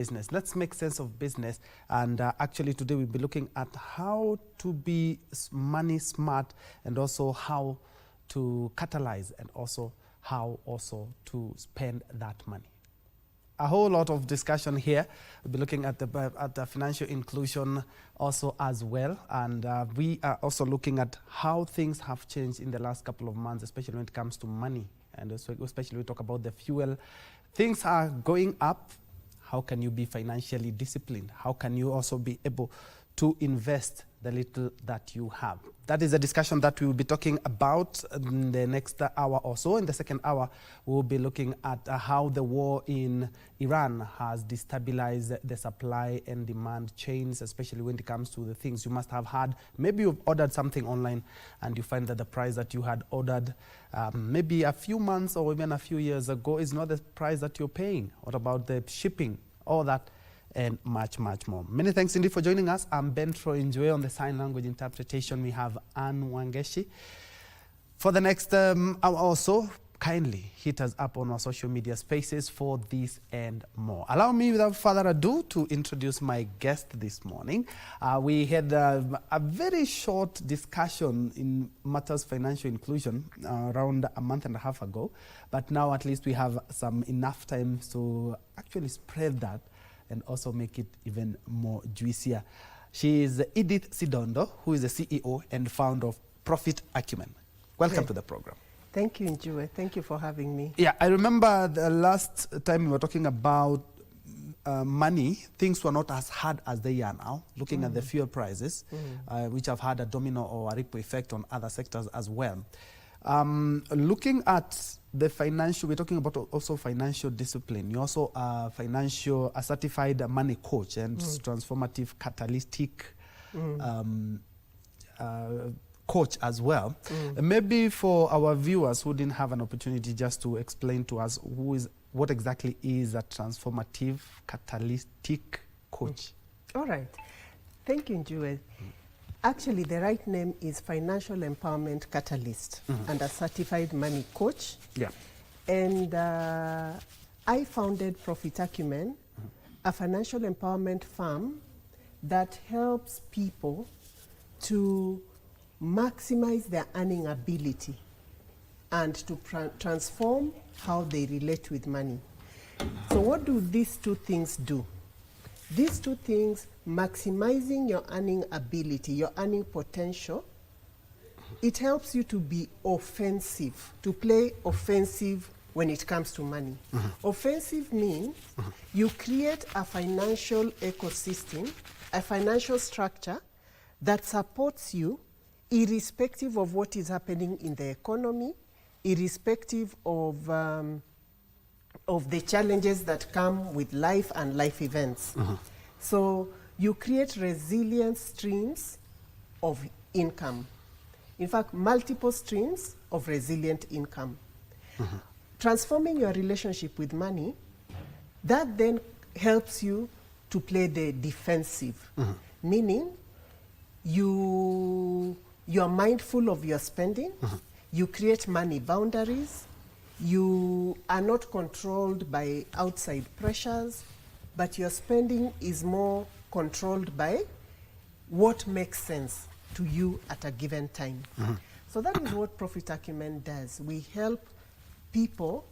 Business. Let's make sense of business, and actually today we'll be looking at how to be money smart, and also how to catalyze, and also how to spend that money. A whole lot of discussion here. We'll be looking at the financial inclusion also as well, and we are also looking at how things have changed in the last couple of months, especially when it comes to money, and also especially we talk about the fuel. Things are going up. How can you be financially disciplined? How can you also be able to invest the little that you have? That is a discussion that we will be talking about in the next hour or so. In the second hour, we will be looking at how the war in Iran has destabilized the supply and demand chains, especially when it comes to the things you must have had. Maybe you've ordered something online and you find that the price that you had ordered maybe a few months or even a few years ago is not the price that you're paying. What about the shipping? All that and much, much more. Many thanks indeed for joining us. I'm Ben Njue. On the sign language interpretation, we have Ann Wangeshi. For the next hour or so, kindly hit us up on our social media spaces for this and more. Allow me, without further ado, to introduce my guest this morning. We had a very short discussion in matters financial inclusion around a month and a half ago, but now at least we have some enough time to actually spread that and also make it even more juicier. She is Edith Sidondo, who is the CEO and founder of Profit Acumen. Welcome to the program. Thank you, Njue. Thank you for having me. Yeah, I remember the last time we were talking about money, things were not as hard as they are now, looking at the fuel prices, which have had a domino or a ripple effect on other sectors as well. Looking at the financial, we're talking about also financial discipline. You're also a certified money coach and transformative catalytic coach as well. Maybe for our viewers who didn't have an opportunity, just to explain to us what exactly is a transformative catalytic coach. All right. Thank you, Njue. Actually, the right name is Financial Empowerment Catalyst and a certified money coach. Yeah. And I founded Profit Acumen, a financial empowerment firm that helps people to maximize their earning ability and to transform how they relate with money. So what do these two things do? These two things, maximizing your earning ability, your earning potential, it helps you to be offensive, to play offensive when it comes to money. Offensive means you create a financial ecosystem, a financial structure that supports you irrespective of what is happening in the economy, irrespective of the challenges that come with life and life events. So you create resilient streams of income. In fact, multiple streams of resilient income. Transforming your relationship with money, that then helps you to play the defensive, meaning you are mindful of your spending, you create money boundaries, you are not controlled by outside pressures, but your spending is more controlled by what makes sense to you at a given time. So that is what Profit Acumen does. We help people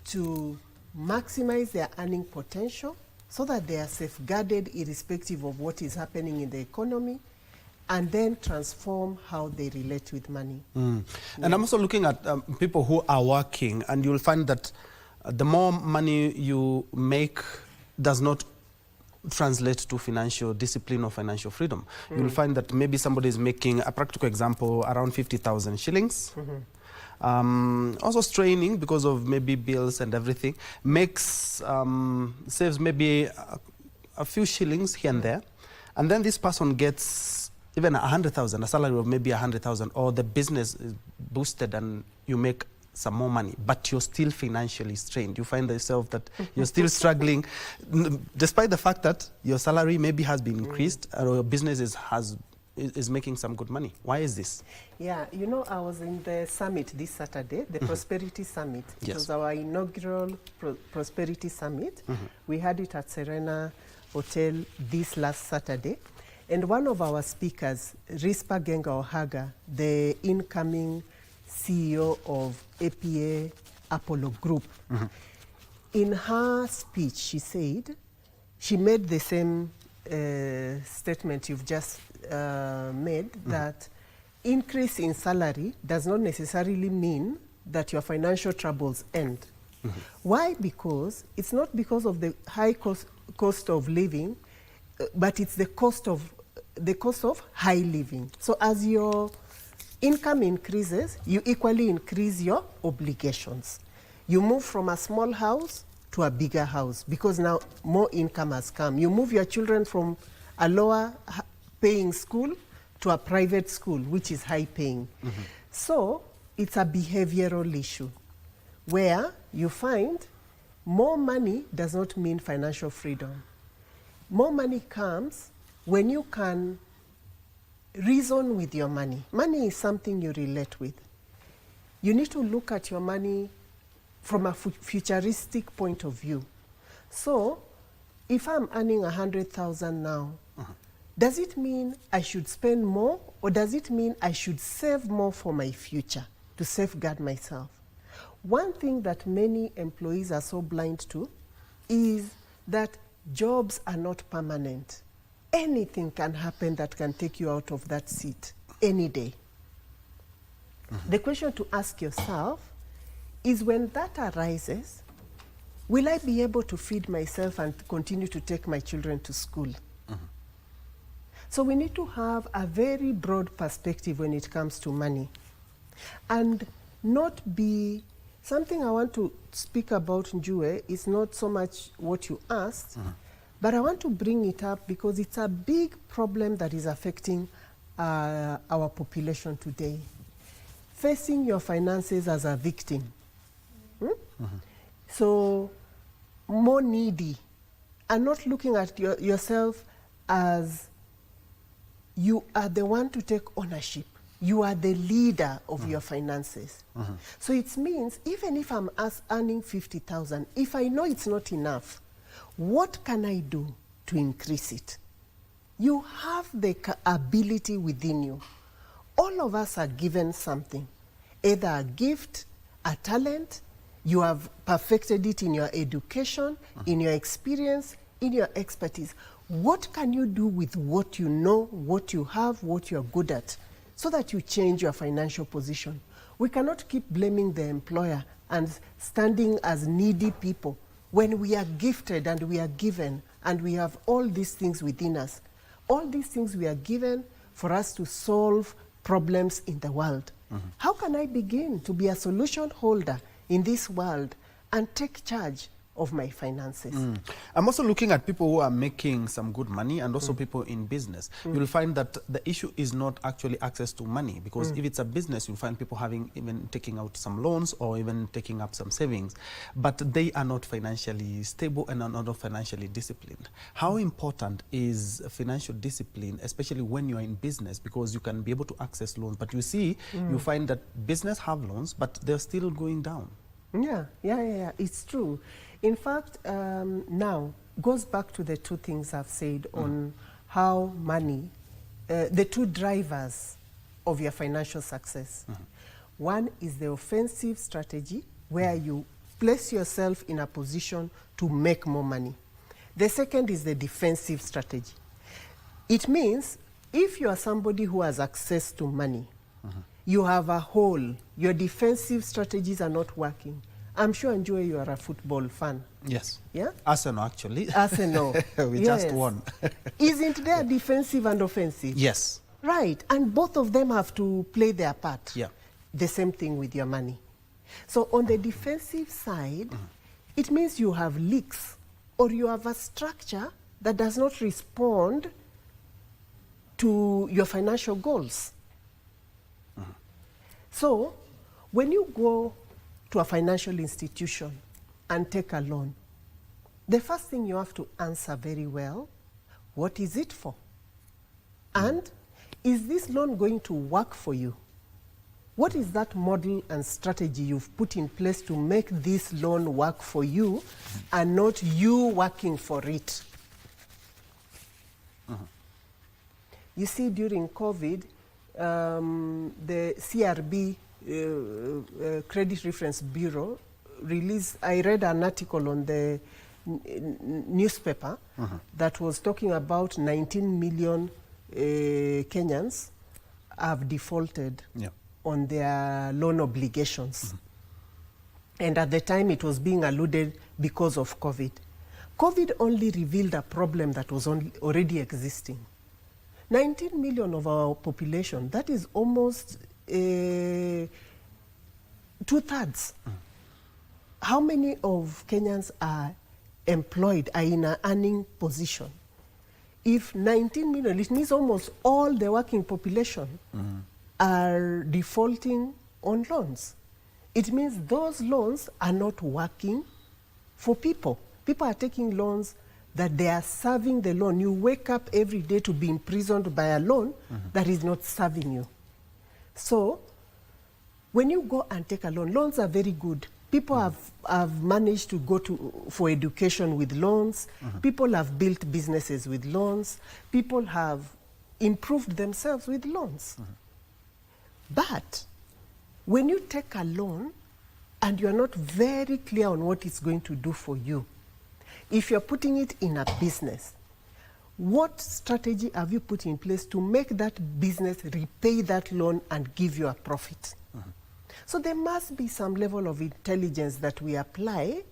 to maximize their earning potential so that they are safeguarded irrespective of what is happening in the economy, and then transform how they relate with money. And I'm also looking at people who are working, and you'll find that the more money you make does not translate to financial discipline or financial freedom. You'll find that maybe somebody is making, a practical example, around 50,000 shillings. Also straining because of maybe bills and everything, saves maybe a few shillings here and there, and then this person gets even 100,000, a salary of maybe 100,000, or the business is boosted and you make some more money, but you're still financially strained. You find yourself that you're still struggling, despite the fact that your salary maybe has been increased, or your business has is making some good money. Why is this? Yeah, you know, I was in the summit this Saturday, the Prosperity Summit. It was our inaugural Prosperity Summit. We had it at Serena Hotel this last Saturday. And one of our speakers, Rispa Genga Ohaga, the incoming CEO of APA Apollo Group, in her speech, she said, she made the same statement you've just made, that increase in salary does not necessarily mean that your financial troubles end. Why? Because it's not because of the high cost of living, but it's the cost of high living. So as your income increases, you equally increase your obligations. You move from a small house to a bigger house because now more income has come. You move your children from a lower paying school to a private school, which is high paying. So it's a behavioral issue where you find more money does not mean financial freedom. More money comes when you can reason with your money. Money is something you relate with. You need to look at your money from a futuristic point of view. So, if I'm earning 100,000 now, does it mean I should spend more, or does it mean I should save more for my future to safeguard myself? One thing that many employees are so blind to is that jobs are not permanent. Anything can happen that can take you out of that seat any day. The question to ask yourself is, when that arises, will I be able to feed myself and continue to take my children to school? So we need to have a very broad perspective when it comes to money, and not be something I want to speak about, Njue, is not so much what you asked, but I want to bring it up because it's a big problem that is affecting our population today. Facing your finances as a victim. So, more needy, and not looking at yourself as you are the one to take ownership. You are the leader of your finances. So it means even if I'm earning 50,000, if I know it's not enough, what can I do to increase it? You have the ability within you. All of us are given something, either a gift, a talent. You have perfected it in your education, in your experience, in your expertise. What can you do with what you know, what you have, what you're good at, so that you change your financial position? We cannot keep blaming the employer and standing as needy people when we are gifted and we are given and we have all these things within us. All these things we are given for us to solve problems in the world. How can I begin to be a solution holder in this world and take charge of my finances? I'm also looking at people who are making some good money, and also people in business. You'll find that the issue is not actually access to money, because if it's a business, you'll find people even taking out some loans or even taking up some savings, but they are not financially stable and are not financially disciplined. How important is financial discipline, especially when you're in business, because you can be able to access loans, but you see, you find that business have loans, but they're still going down. Yeah, it's true. In fact, now goes back to the two things I've said on how money, the two drivers of your financial success. One is the offensive strategy, where you place yourself in a position to make more money. The second is the defensive strategy. It means if you are somebody who has access to money, you have a hole, your defensive strategies are not working. I'm sure, Njue, you are a football fan. Yes. Yeah? Arsenal, actually. Arsenal. We just won. Isn't there defensive and offensive? Yes. Right. And both of them have to play their part. Yeah. The same thing with your money. So on the defensive side, it means you have leaks, or you have a structure that does not respond to your financial goals. So when you go to a financial institution and take a loan, the first thing you have to answer very well, what is it for? And is this loan going to work for you? What is that model and strategy you've put in place to make this loan work for you and not you working for it? You see, during COVID, the CRB, Credit Reference Bureau, released, I read an article on the newspaper that was talking about 19 million Kenyans have defaulted on their loan obligations. And at the time it was being alluded because of COVID. COVID only revealed a problem that was already existing. 19 million of our population, that is almost 2/3. How many of Kenyans are employed, are in an earning position? If 19 million, it means almost all the working population are defaulting on loans. It means those loans are not working for people. People are taking loans that they are serving the loan. You wake up every day to be imprisoned by a loan that is not serving you. So when you go and take a loan, loans are very good. People have managed to go for education with loans. People have built businesses with loans. People have improved themselves with loans. But when you take a loan and you are not very clear on what it's going to do for you, if you're putting it in a business, what strategy have you put in place to make that business repay that loan and give you a profit? So there must be some level of intelligence that we apply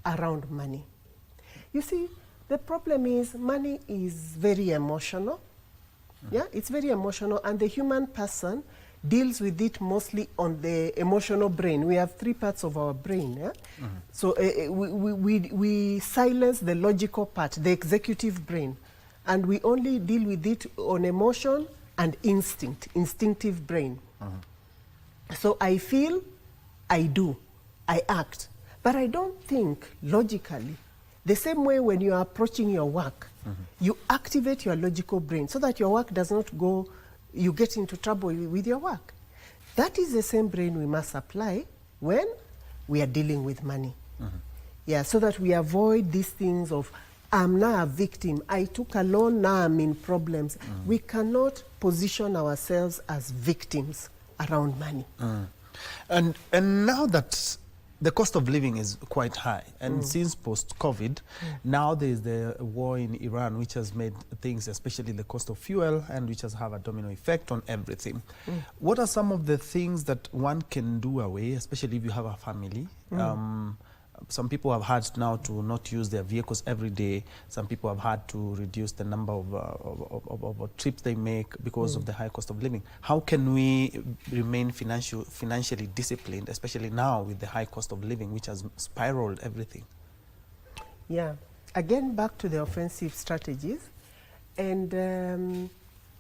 around money. You see, the problem is money is very emotional. Yeah, it's very emotional, and the human person deals with it mostly on the emotional brain. We have 3 parts of our brain. Yeah? So we silence the logical part, the executive brain, and we only deal with it on emotion and instinctive brain. So I feel, I do, I act, but I don't think logically. The same way when you are approaching your work, you activate your logical brain so that your work does not go, you get into trouble with your work. That is the same brain we must apply when we are dealing with money. Yeah, so that we avoid these things of, I'm now a victim, I took a loan, now I'm in problems. We cannot position ourselves as victims around money. And now that the cost of living is quite high, and since post-COVID, now there is the war in Iran, which has made things, especially the cost of fuel, and which has have a domino effect on everything. What are some of the things that one can do away, especially if you have a family? Some people have had now to not use their vehicles every day. Some people have had to reduce the number of trips they make because of the high cost of living. How can we remain financially disciplined, especially now with the high cost of living, which has spiraled everything? Yeah, again, back to the offensive strategies. And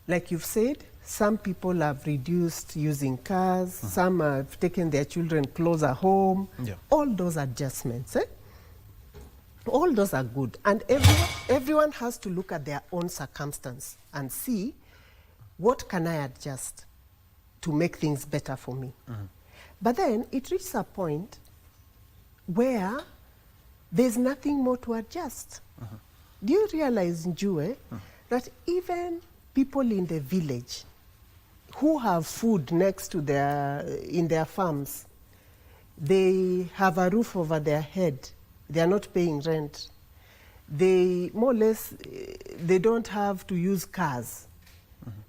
like you've said, some people have reduced using cars, some have taken their children closer home. All those adjustments, all those are good. And everyone has to look at their own circumstance and see, what can I adjust to make things better for me? But then it reaches a point where there's nothing more to adjust. Do you realize, Njue, that even people in the village who have food next to in their farms, they have a roof over their head, they are not paying rent, they more or less, they don't have to use cars,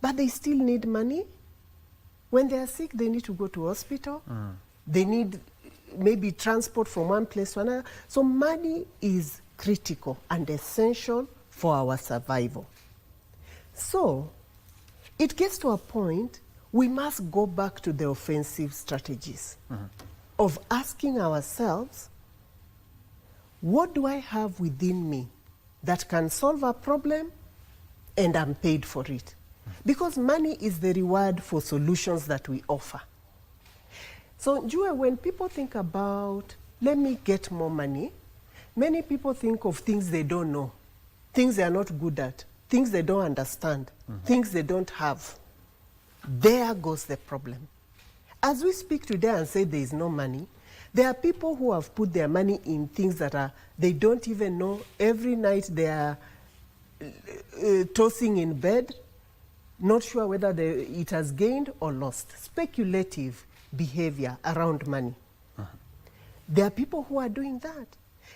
but they still need money. When they are sick, they need to go to hospital, they need maybe transport from one place to another. So money is critical and essential for our survival. So it gets to a point we must go back to the offensive strategies of asking ourselves, what do I have within me that can solve a problem and I'm paid for it? Because money is the reward for solutions that we offer. So, Njue, when people think about, let me get more money, many people think of things they don't know, things they are not good at, things they don't understand, things they don't have. there goes the problem. As we speak today and say there is no money, there are people who have put their money in things that they don't even know. Every night they are tossing in bed, not sure whether it has gained or lost. Speculative behavior around money. There are people who are doing that.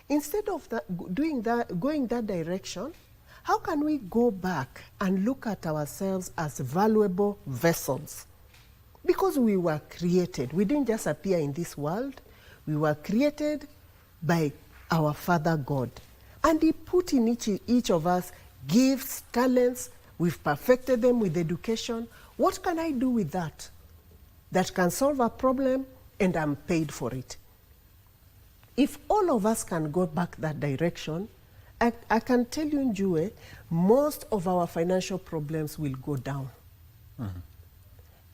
Instead of going that direction, how can we go back and look at ourselves as valuable vessels? Because we were created. We didn't just appear in this world. We were created by our Father God. And He put in each of us gifts, talents. We've perfected them with education. What can I do with that? That can solve a problem and I'm paid for it. If all of us can go back that direction, I can tell you, Njue, most of our financial problems will go down.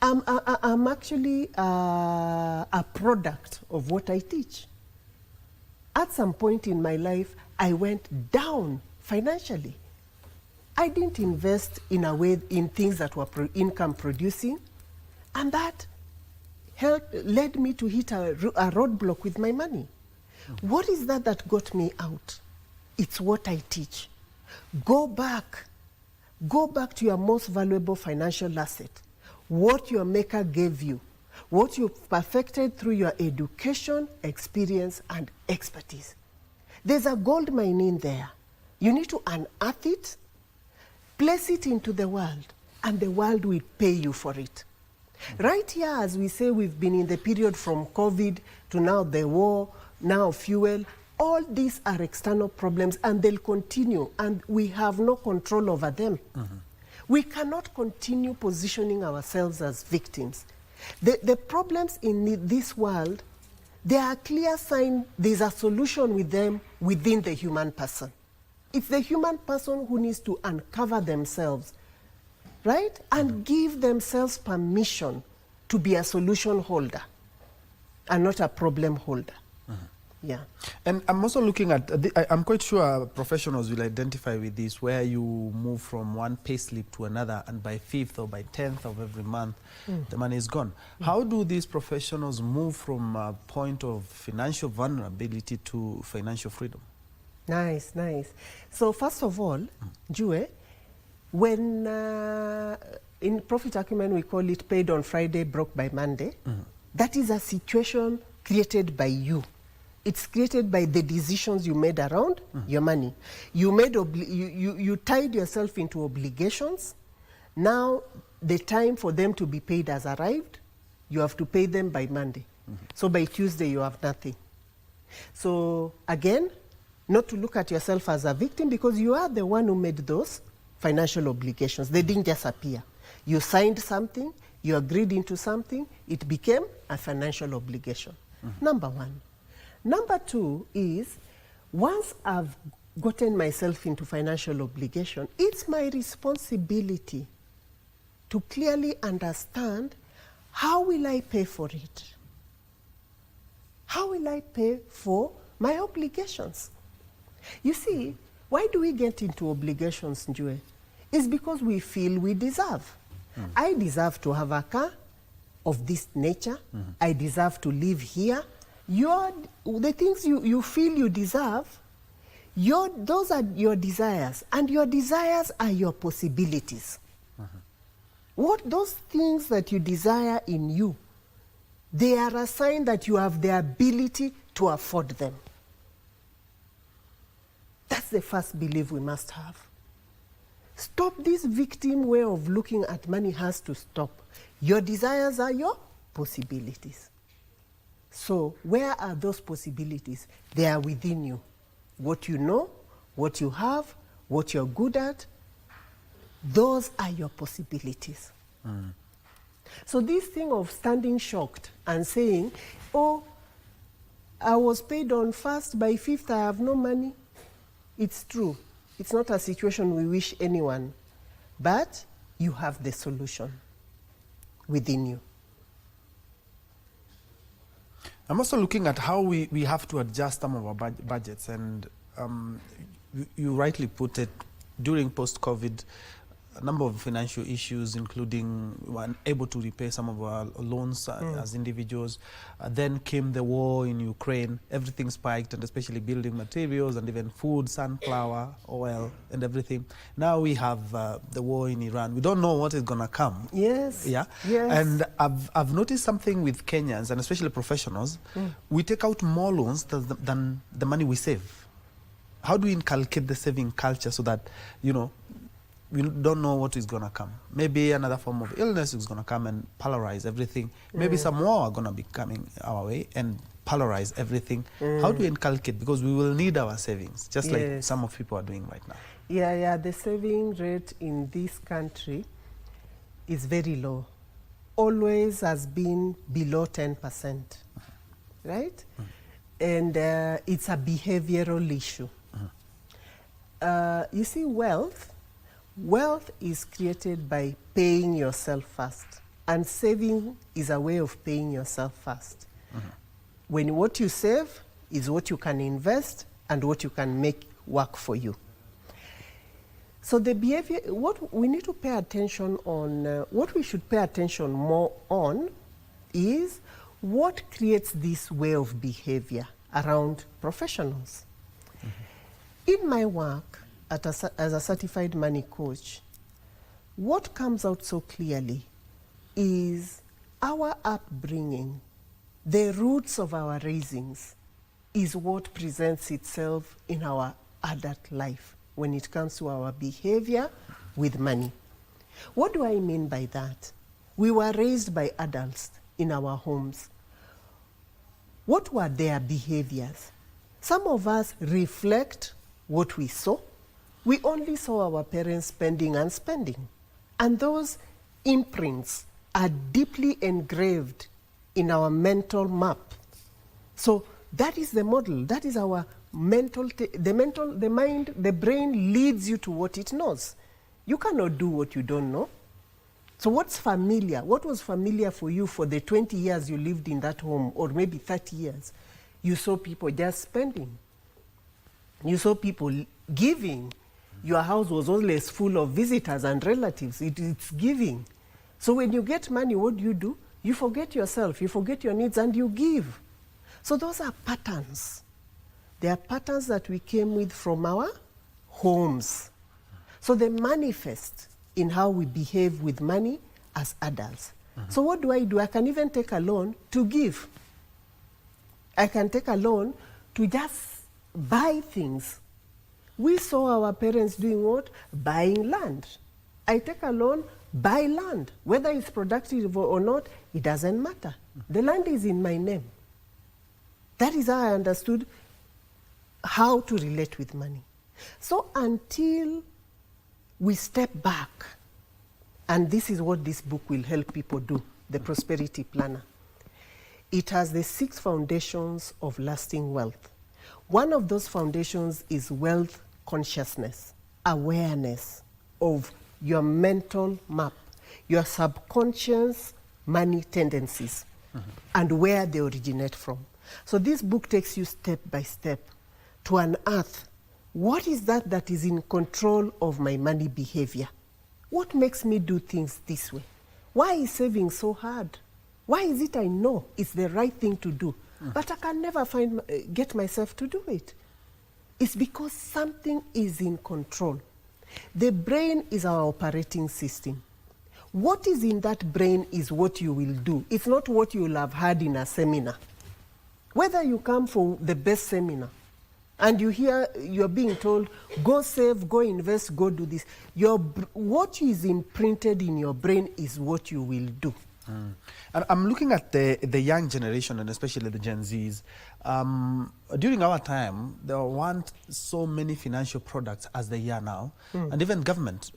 I'm actually a product of what I teach. At some point in my life, I went down financially. I didn't invest in a way in things that were income producing, and that led me to hit a roadblock with my money. What is that got me out? It's what I teach. Go back to your most valuable financial asset. What your maker gave you, what you perfected through your education, experience, and expertise. There's a gold mine in there. You need to unearth it, place it into the world, and the world will pay you for it. Right here, as we say, we've been in the period from COVID to now the war, now fuel. All these are external problems, and they'll continue, and we have no control over them. We cannot continue positioning ourselves as victims. The problems in this world, there are clear signs there's a solution with them within the human person. It's the human person who needs to uncover themselves, right? And give themselves permission to be a solution holder and not a problem holder. Yeah. And I'm also looking at, I'm quite sure professionals will identify with this, where you move from one pay slip to another, and by 5th or by 10th of every month, the money is gone. How do these professionals move from a point of financial vulnerability to financial freedom? Nice, nice. So first of all, Njue, when in profit acumen we call it paid on Friday, broke by Monday, that is a situation created by you. It's created by the decisions you made around your money. You made you tied yourself into obligations. Now the time for them to be paid has arrived. You have to pay them by Monday. So by Tuesday you have nothing. So again, not to look at yourself as a victim, because you are the one who made those financial obligations. They didn't just appear. You signed something, you agreed into something, it became a financial obligation. Number one. Number two is, once I've gotten myself into financial obligation, it's my responsibility to clearly understand, how will I pay for it? How will I pay for my obligations? You see, why do we get into obligations, Njue? It's because we feel we deserve. I deserve to have a car of this nature. I deserve to live here. The things you feel you deserve, those are your desires, and your desires are your possibilities. Those things that you desire in you, they are a sign that you have the ability to afford them. That's the first belief we must have. Stop this victim way of looking at money. Has to stop. Your desires are your possibilities. So where are those possibilities? They are within you. What you know, what you have, what you're good at, those are your possibilities. So this thing of standing shocked and saying, oh, I was paid on 1st, by 5th I have no money. It's true. It's not a situation we wish anyone, but you have the solution within you. I'm also looking at how we have to adjust some of our budgets, and you rightly put it, during post-COVID, a number of financial issues, including we were unable to repay some of our loans as individuals. Then came the war in Ukraine. Everything spiked, and especially building materials and even food, sunflower, oil, and everything. Now we have the war in Iran. We don't know what is going to come. Yes. Yeah. Yes. And I've noticed something with Kenyans, and especially professionals. We take out more loans than the money we save. How do we inculcate the saving culture so that, you know, we don't know what is going to come? Maybe another form of illness is going to come and polarize everything. Maybe some war are going to be coming our way and polarize everything. How do we inculcate? Because we will need our savings, just like some of people are doing right now. Yeah, the saving rate in this country is very low. Always has been below 10%, right? And it's a behavioral issue. You see, wealth is created by paying yourself first, and saving is a way of paying yourself first. When what you save is what you can invest and what you can make work for you. So the behavior, what we need to pay attention on, what we should pay attention more on is what creates this way of behavior around professionals. In my work as a certified money coach, what comes out so clearly is our upbringing, the roots of our raisings, is what presents itself in our adult life when it comes to our behavior with money. What do I mean by that? We were raised by adults in our homes. What were their behaviors? Some of us reflect what we saw. We only saw our parents spending and spending. And those imprints are deeply engraved in our mental map. So that is the model. That is our the brain leads you to what it knows. You cannot do what you don't know. So what's familiar? What was familiar for you for the 20 years you lived in that home, or maybe 30 years? You saw people just spending. You saw people giving. Your house was always full of visitors and relatives. It's giving. So when you get money, what do? You forget yourself, you forget your needs, and you give. So those are patterns. They are patterns that we came with from our homes. So they manifest in how we behave with money as adults. So what do? I can even take a loan to give. I can take a loan to just buy things. We saw our parents doing what? Buying land. I take a loan, buy land. Whether it's productive or not, it doesn't matter. The land is in my name. That is how I understood how to relate with money. So until we step back, and this is what this book will help people do, the Prosperity Planner. It has the 6 foundations of lasting wealth. One of those foundations is wealth consciousness, awareness of your mental map, your subconscious money tendencies, and where they originate from. So this book takes you step by step to unearth what is that is in control of my money behavior. What makes me do things this way? Why is saving so hard? Why is it I know it's the right thing to do, but I can never get myself to do it? It's because something is in control. The brain is our operating system. What is in that brain is what you will do. It's not what you will have heard in a seminar. Whether you come for the best seminar and you're being told, go save, go invest, go do this, what is imprinted in your brain is what you will do. And I'm looking at the young generation, and especially the Gen Zs. During our time, there weren't so many financial products as they are now. And even government.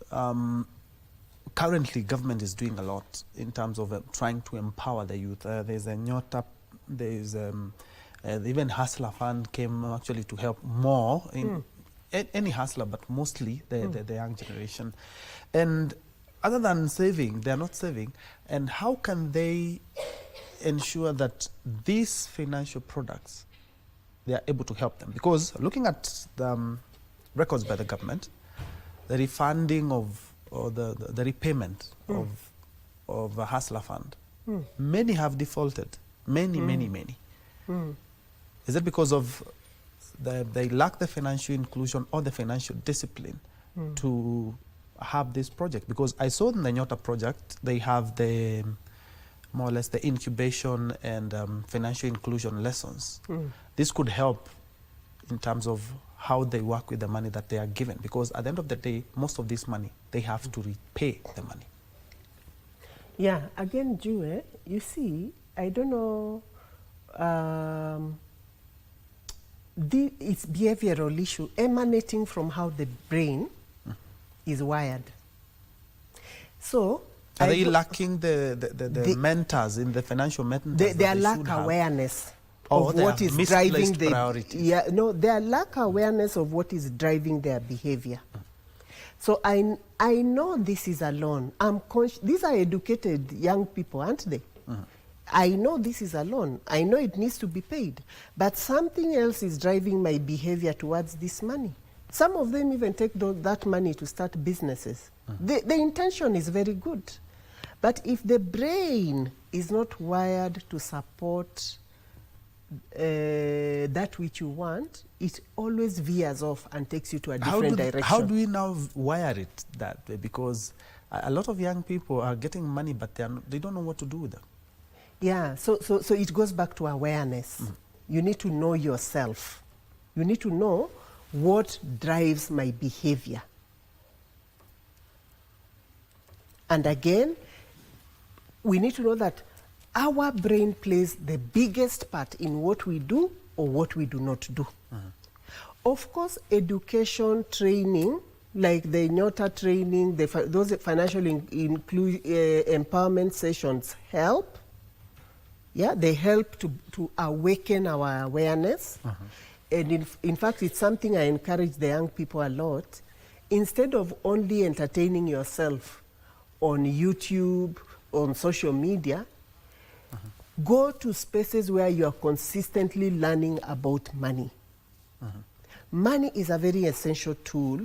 Currently, government is doing a lot in terms of trying to empower the youth. There's a Nyota, there's even Hustler Fund came actually to help more in any hustler, but mostly the young generation. And other than saving, they're not saving. And how can they ensure that these financial products, they are able to help them? Because looking at the records by the government, the refunding of or the repayment of a hustler fund. Many have defaulted. Many. Is it because of they lack the financial inclusion or the financial discipline to have this project? Because I saw in the Nyota project, they have the more or less the incubation and financial inclusion lessons. This could help in terms of how they work with the money that they are given, because at the end of the day, most of this money, they have to repay the money. Yeah, again, Njue, you see, I don't know, it's behavioral issue emanating from how the brain is wired. So, are they lacking the mentors in the financial mentors? They lack awareness of what is driving the priorities. Yeah, no, they lack awareness of what is driving their behavior. So I know this is alone. These are educated young people, aren't they? I know this is a loan. I know it needs to be paid. But something else is driving my behavior towards this money. Some of them even take that money to start businesses. The intention is very good. But if the brain is not wired to support that which you want, it always veers off and takes you to a different direction. How do we now wire it that way? Because a lot of young people are getting money, but they don't know what to do with them. Yeah, so it goes back to awareness. You need to know yourself. You need to know what drives my behavior. And again, we need to know that our brain plays the biggest part in what we do or what we do not do. Of course, education, training, like the Nyota training, those financial empowerment sessions help. Yeah, they help to awaken our awareness. And in fact, it's something I encourage the young people a lot. Instead of only entertaining yourself on YouTube, on social media, go to spaces where you are consistently learning about money. Money is a very essential tool.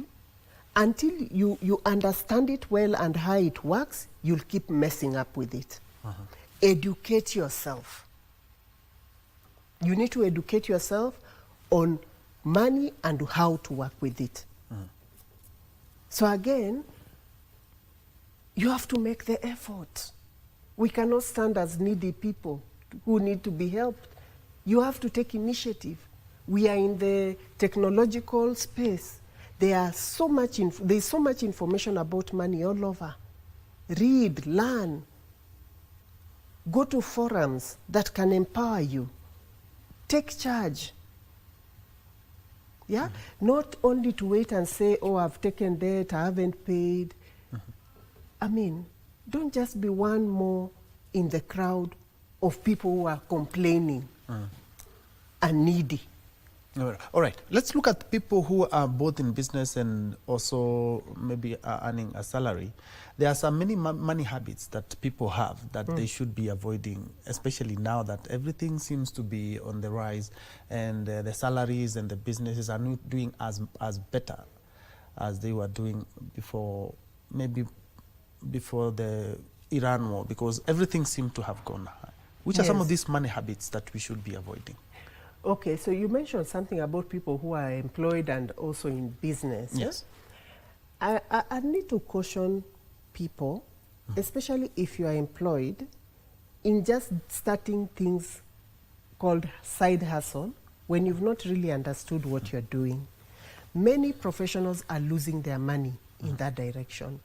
Until you understand it well and how it works, you'll keep messing up with it. Educate yourself. You need to educate yourself on money and how to work with it. So again, you have to make the effort. We cannot stand as needy people who need to be helped. You have to take initiative. We are in the technological space. There's so much information about money all over. Read, learn. Go to forums that can empower you. Take charge. Yeah? Not only to wait and say, oh, I've taken debt, I haven't paid. I mean, don't just be one more in the crowd of people who are complaining and needy. All right, let's look at people who are both in business and also maybe are earning a salary. There are some many money habits that people have that they should be avoiding, especially now that everything seems to be on the rise and the salaries and the businesses are not doing as better as they were doing before, maybe before the Iran war, because everything seemed to have gone high. Which are some of these money habits that we should be avoiding? Okay, so you mentioned something about people who are employed and also in business. Yes. I need to caution people, especially if you are employed, in just starting things called side hustle when you've not really understood what you're doing. Many professionals are losing their money in that direction.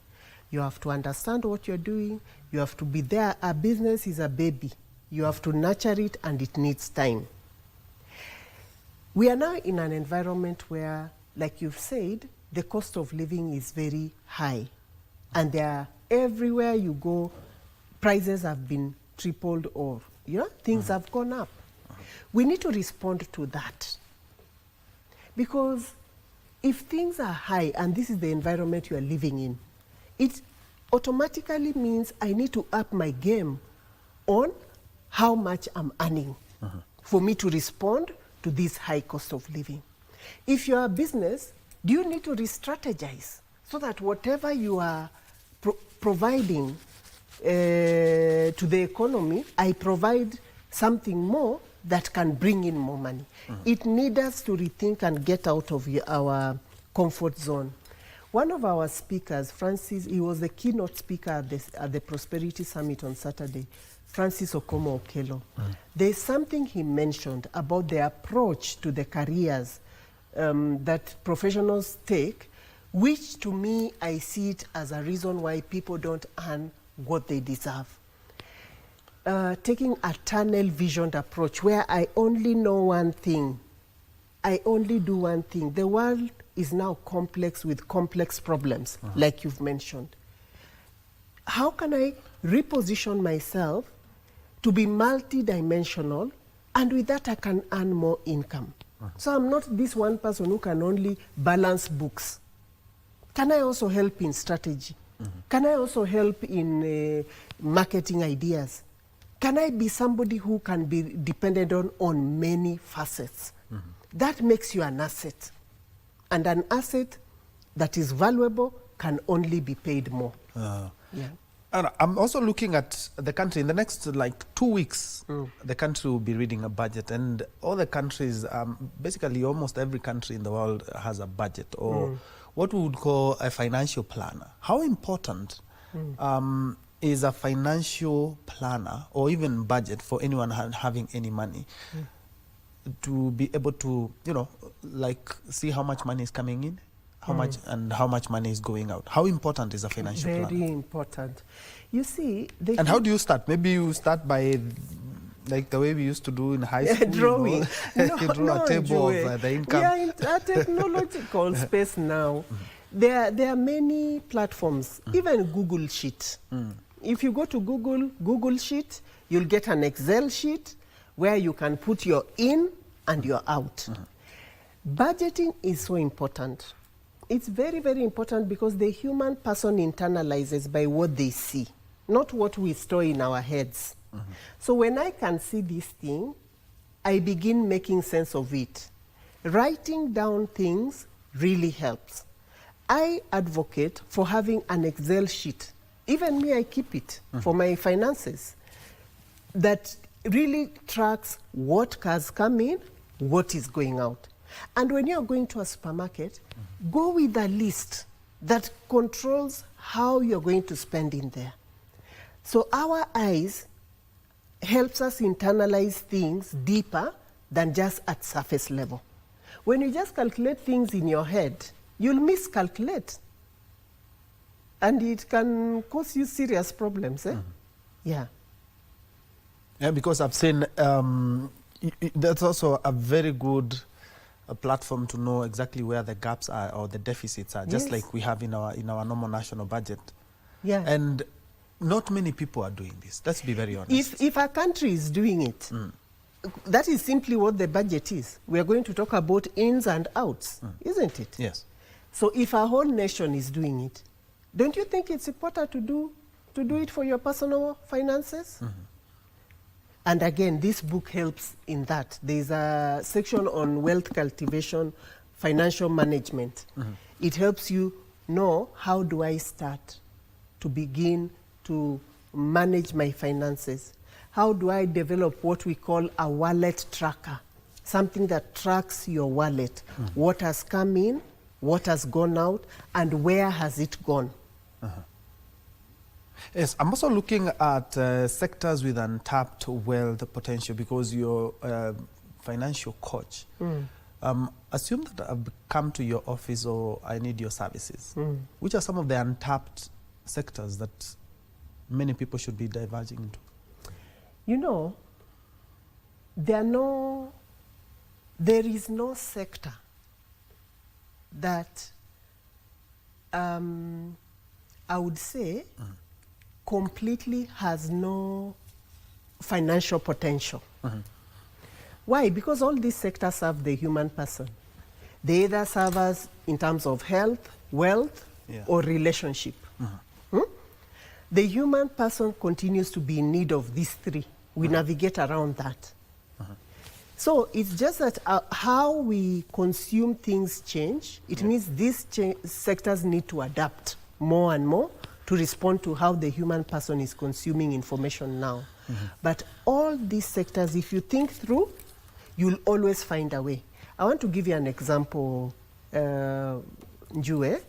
You have to understand what you're doing. You have to be there. A business is a baby. You have to nurture it, and it needs time. We are now in an environment where, like you've said, the cost of living is very high. And everywhere you go, prices have been tripled or things have gone up. We need to respond to that. Because if things are high and this is the environment you are living in, it automatically means I need to up my game on how much I'm earning for me to respond to this high cost of living. If you're a business, do you need to re-strategize so that whatever you are providing to the economy, I provide something more that can bring in more money. It needs us to rethink and get out of our comfort zone. One of our speakers, Francis, he was the keynote speaker at the Prosperity Summit on Saturday, Francis Okomo Okello. There's something he mentioned about the approach to the careers that professionals take, which to me, I see it as a reason why people don't earn what they deserve. Taking a tunnel visioned approach where I only know one thing, I only do one thing. The world is now complex with complex problems, like you've mentioned. How can I reposition myself to be multidimensional, and with that I can earn more income? So I'm not this one person who can only balance books. Can I also help in strategy? Can I also help in marketing ideas? Can I be somebody who can be depended on many facets? That makes you an asset. And an asset that is valuable can only be paid more. Yeah. And I'm also looking at the country. In the next 2 weeks, the country will be reading a budget, and all the countries, basically almost every country in the world has a budget, or what we would call a financial planner. How important is a financial planner or even budget for anyone having any money to be able to, see how much money is coming in, how much money is going out? How important is a financial planner? Very important. You see, and how do you start? Maybe you start by the way we used to do in high school. Drawing. You draw a table of the income. We are in a technological space now. There are many platforms, even Google Sheet. If you go to Google Sheet, you'll get an Excel sheet where you can put your in and your out. Budgeting is so important. It's very, very important because the human person internalizes by what they see, not what we store in our heads. So when I can see this thing, I begin making sense of it. Writing down things really helps. I advocate for having an Excel sheet. Even me, I keep it for my finances. That really tracks what has come in, what is going out. And when you're going to a supermarket, go with a list that controls how you're going to spend in there. So our eyes helps us internalize things deeper than just at surface level. When you just calculate things in your head, you'll miscalculate. And it can cause you serious problems. Yeah. Yeah, because I've seen that's also a very good platform to know exactly where the gaps are or the deficits are, just like we have in our normal national budget. Yeah. And not many people are doing this. Let's be very honest. If a country is doing it, that is simply what the budget is. We are going to talk about ins and outs, isn't it? Yes. So if a whole nation is doing it, don't you think it's important to do it for your personal finances? And again, this book helps in that. There's a section on wealth cultivation, financial management. It helps you know, how do I start to begin to manage my finances? How do I develop what we call a wallet tracker? Something that tracks your wallet. What has come in, what has gone out, and where has it gone? Yes, I'm also looking at sectors with untapped wealth potential, because you're a financial coach. Assume that I've come to your office or I need your services. Which are some of the untapped sectors that many people should be diverging into? You know, there is no sector that I would say completely has no financial potential. Why? Because all these sectors serve the human person. They either serve us in terms of health, wealth, or relationship. The human person continues to be in need of these three. We navigate around that. So it's just that how we consume things change. It means these sectors need to adapt more and more to respond to how the human person is consuming information now. But all these sectors, if you think through, you'll always find a way. I want to give you an example, Njue.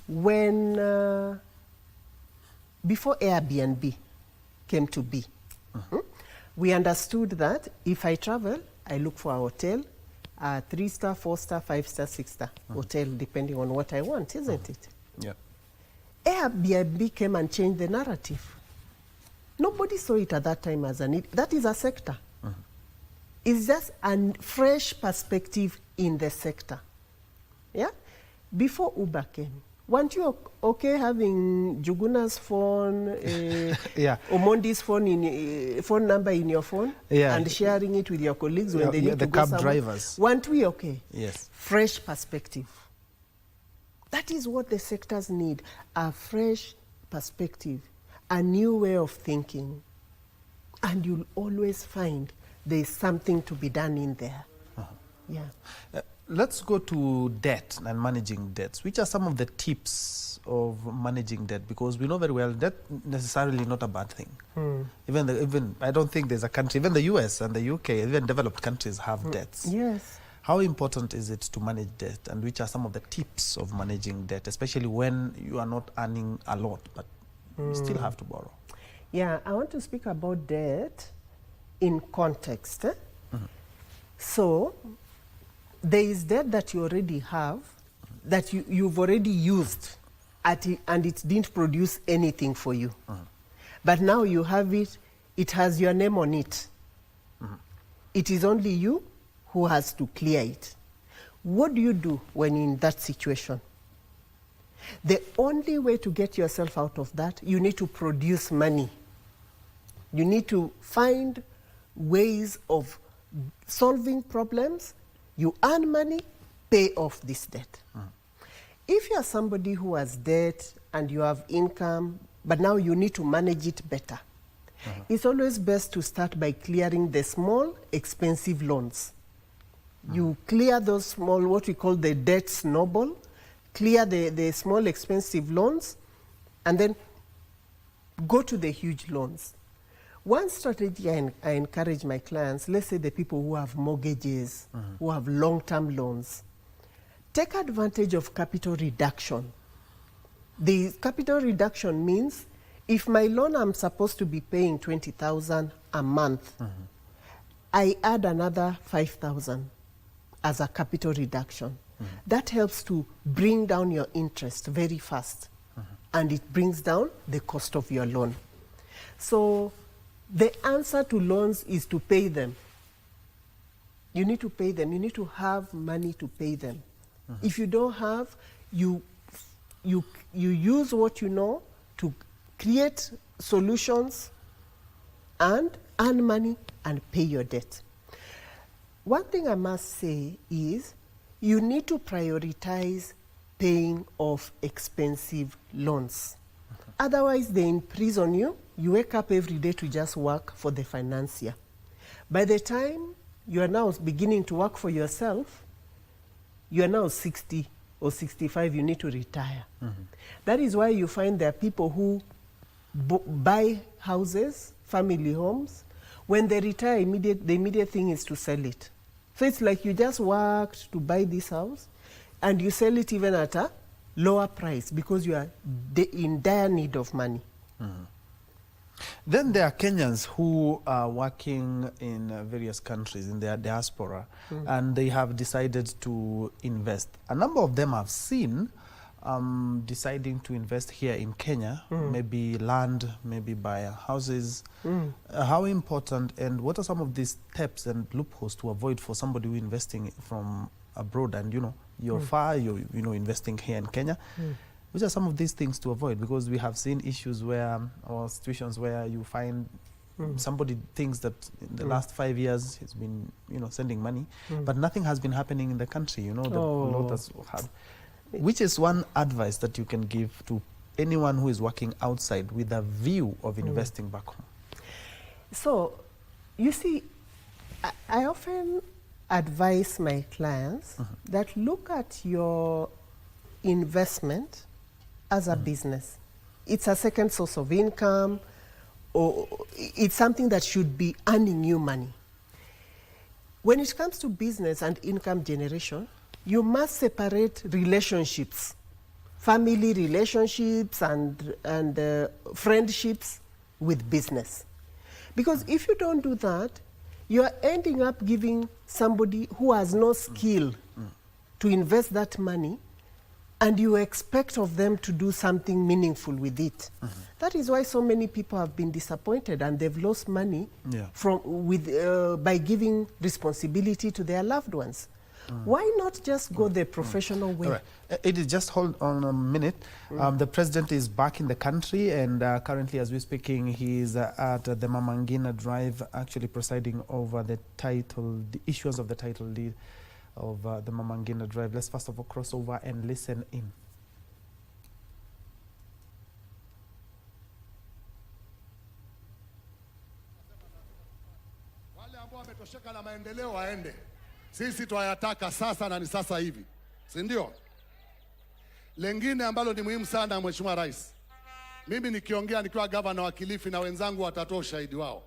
When, before Airbnb came to be, we understood that if I travel, I look for a hotel, a 3-star, 4-star, 5-star, 6-star hotel, depending on what I want, isn't it? Yeah. Airbnb came and changed the narrative. Nobody saw it at that time as a need. That is a sector. It's just a fresh perspective in the sector. Yeah? Before Uber came, weren't you okay having Juguna's phone, Omondi's phone, phone number in your phone, and sharing it with your colleagues when they need to go somewhere? Drivers. Weren't we okay? Yes. Fresh perspective. That is what the sectors need, a fresh perspective, a new way of thinking. And you'll always find there's something to be done in there. Yeah. Let's go to debt and managing debts. Which are some of the tips of managing debt? Because we know very well debt necessarily not a bad thing. Even I don't think there's a country, even the US and the UK, even developed countries have debts. Yes. How important is it to manage debt, and which are some of the tips of managing debt, especially when you are not earning a lot but you still have to borrow? Yeah, I want to speak about debt in context. So there is debt that you already have, that you've already used, and it didn't produce anything for you. But now you have it, it has your name on it. It is only you who has to clear it. What do you do when in that situation? The only way to get yourself out of that, you need to produce money. You need to find ways of solving problems. You earn money, pay off this debt. If you are somebody who has debt and you have income, but now you need to manage it better, it's always best to start by clearing the small, expensive loans. You clear those small, what we call the debt snowball, clear the small, expensive loans, and then go to the huge loans. One strategy I encourage my clients, let's say the people who have mortgages, who have long-term loans, take advantage of capital reduction. The capital reduction means if my loan I'm supposed to be paying 20,000 a month, I add another 5,000 as a capital reduction. That helps to bring down your interest very fast, and it brings down the cost of your loan. So the answer to loans is to pay them. You need to pay them. You need to have money to pay them. If you don't have, you use what you know to create solutions and earn money and pay your debt. One thing I must say is you need to prioritize paying off expensive loans. Otherwise, they imprison you. You wake up every day to just work for the financier. By the time you are now beginning to work for yourself, you are now 60 or 65, you need to retire. That is why you find there are people who buy houses, family homes. When they retire, the immediate thing is to sell it. So it's like you just worked to buy this house and you sell it even at a lower price because you are in dire need of money. Then there are Kenyans who are working in various countries in their diaspora, and they have decided to invest. A number of them I've seen deciding to invest here in Kenya, maybe land, maybe buy houses. How important, and what are some of these steps and loopholes to avoid for somebody who investing from abroad, and you're far, you're investing here in Kenya? Which are some of these things to avoid? Because we have seen issues where, or situations where you find somebody thinks that in the last 5 years he's been, sending money, but nothing has been happening in the country. The law that's hard. Which is one advice that you can give to anyone who is working outside with a view of investing back home? So, you see, I often advise my clients that look at your investment as a business. it's a second source of income, or it's something that should be earning you money. When it comes to business and income generation, you must separate relationships, family relationships and friendships with business. Because if you don't do that, you are ending up giving somebody who has no skill to invest that money, and you expect of them to do something meaningful with it. That is why so many people have been disappointed and they've lost money by giving responsibility to their loved ones. Why not just go the professional way? All right. Edith, just hold on a minute. The president is back in the country, and currently, as we're speaking, he is at the Mama Ngina Drive, actually presiding over the issuance of the title deed of the Mama Ngina Drive. Let's first of all cross over and listen in. Wale ambao wametosheka na maendeleo waende. Sisi twayataka sasa na ni sasa hivi. Si ndio? Lengine ambalo ni muhimu sana, Mheshimiwa Rais. Mimi nikiongea nikiwa gavana wa Kilifi na wenzangu watatoa ushahidi wao.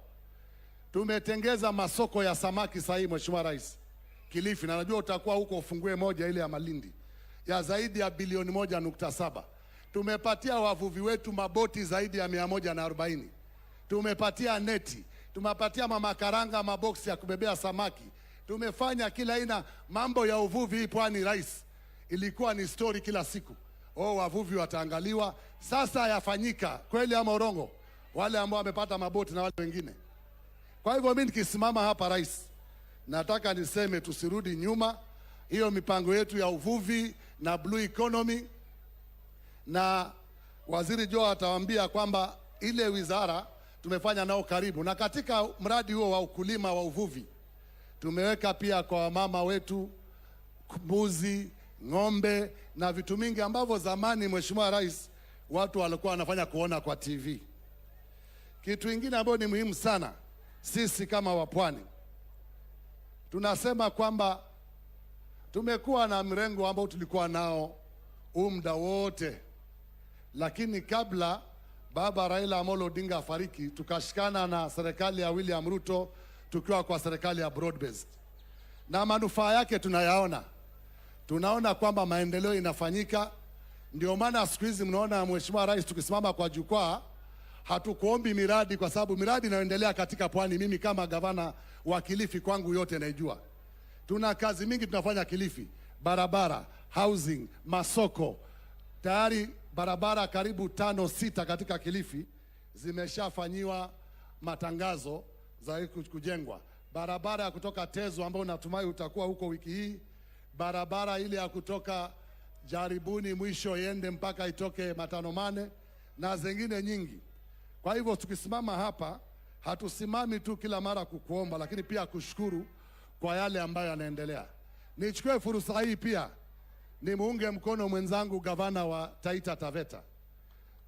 Tumetengeza masoko ya samaki sahihi, Mheshimiwa Rais. Kilifi, na najua utakuwa huko ufungue moja ile ya Malindi ya zaidi ya bilioni 1.7. Tumepatia wavuvi wetu maboti zaidi ya 140. Tumepatia neti, tumepatia mama karanga maboksi ya kubebea samaki. Tumefanya kila aina mambo ya uvuvi hii pwani, Rais. Ilikuwa ni story kila siku. Wavuvi wataangaliwa. Sasa yafanyika kweli ama urongo? Wale ambao wamepata maboti na wale wengine. Kwa hivyo mimi nikisimama hapa, Rais, nataka niseme tusirudi nyuma. Hiyo mipango yetu ya uvuvi na blue economy, na Waziri Joe atawaambia kwamba ile wizara tumefanya nao karibu, na katika mradi huo wa ukulima wa uvuvi tumeweka pia kwa mama wetu mbuzi, ng'ombe na vitu mingi ambavyo zamani, Mheshimiwa Rais, watu walikuwa wanafanya kuona kwa TV. Kitu kingine ambacho ni muhimu sana, sisi kama wapwani tunasema kwamba tumekuwa na mrengo ambao tulikuwa nao muda wote, lakini kabla Baba Raila Amolo Odinga afariki, tukashikana na serikali ya William Ruto tukiwa kwa serikali ya broad based, na manufaa yake tunayaona. Tunaona kwamba maendeleo inafanyika. Ndio maana siku hizi mnaona, Mheshimiwa Rais, tukisimama kwa jukwaa hatukuombi miradi, kwa sababu miradi inayoendelea katika pwani, mimi kama gavana wa Kilifi kwangu yote naijua. Tuna kazi mingi tunafanya Kilifi: barabara, housing, masoko. Tayari barabara karibu 5-6 katika Kilifi zimeshafanyiwa matangazo za kujengwa. Barabara ya kutoka Tezo ambayo natumai utakuwa huko wiki hii, barabara ile ya kutoka Jaribuni mwisho iende mpaka itoke Matanomane, na zingine nyingi. Kwa hivyo tukisimama hapa, hatusimami tu kila mara kukuomba, lakini pia kushukuru kwa yale ambayo yanaendelea. Nichukue fursa hii pia ni muunge mkono mwenzangu gavana wa Taita Taveta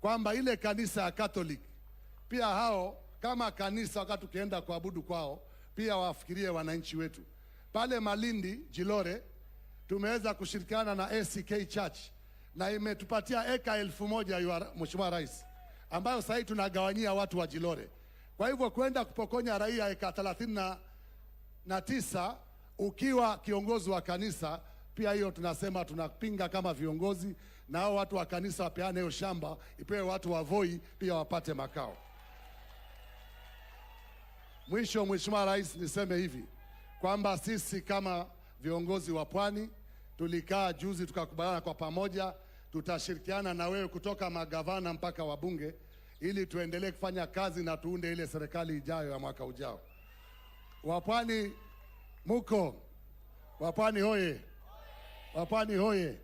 kwamba ile kanisa ya Catholic pia hao kama kanisa, wakati tukienda kuabudu kwao, pia wafikirie wananchi wetu. Pale Malindi Jilore tumeweza kushirikiana na ACK Church na imetupatia eka 1000 Mheshimiwa Rais, ambayo sasa tunagawanyia watu wa Jilore. Kwa hivyo kwenda kupokonya raia eka 39 ukiwa kiongozi wa kanisa, pia hiyo tunasema tunapinga kama viongozi, na hao watu wa kanisa wapeane hiyo shamba, ipewe watu wa Voi pia wapate makao. Mwisho, Mheshimiwa Rais, niseme hivi kwamba sisi kama viongozi wa pwani tulikaa juzi tukakubaliana kwa pamoja, tutashirikiana na wewe kutoka magavana mpaka wabunge, ili tuendelee kufanya kazi na tuunde ile serikali ijayo ya mwaka ujao. Wapwani muko? Wapwani hoye! Wapwani hoye!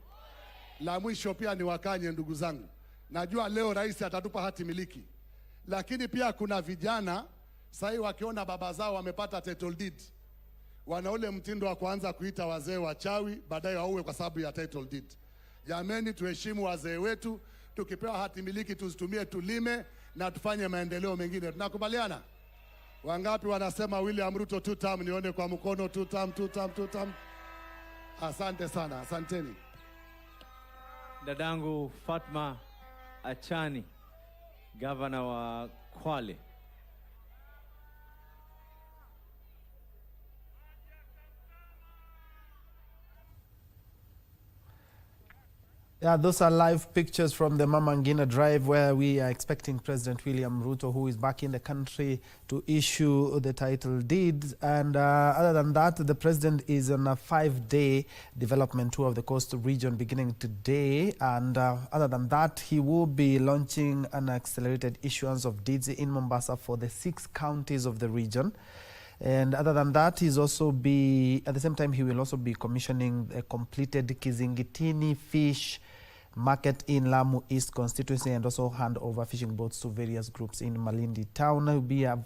La mwisho pia ni wakanye, ndugu zangu, najua leo rais atatupa hati miliki, lakini pia kuna vijana sasa wakiona baba zao wamepata title deed, wana ule mtindo wa kuanza kuita wazee wachawi, baadaye wauwe kwa sababu ya title deed. Jameni, tuheshimu wazee wetu. Tukipewa hati miliki tuzitumie, tulime na tufanye maendeleo mengine. Tunakubaliana? Wangapi wanasema William Ruto 2 term? Nione kwa mkono. 2 term, 2 term, 2 term. Asante sana, asanteni. Dadangu Fatma Achani, Gavana wa Kwale. Yeah, those are live pictures from the Mama Ngina Drive, where we are expecting President William Ruto, who is back in the country, to issue the title deeds. And other than that, the president is on a 5-day development tour of the coastal region beginning today. And other than that, he will be launching an accelerated issuance of deeds in Mombasa for the 6 counties of the region. And other than that, at the same time, he will also be commissioning a completed Kizingitini fish market in Lamu East constituency, and also hand over fishing boats to various groups in Malindi town. It will be a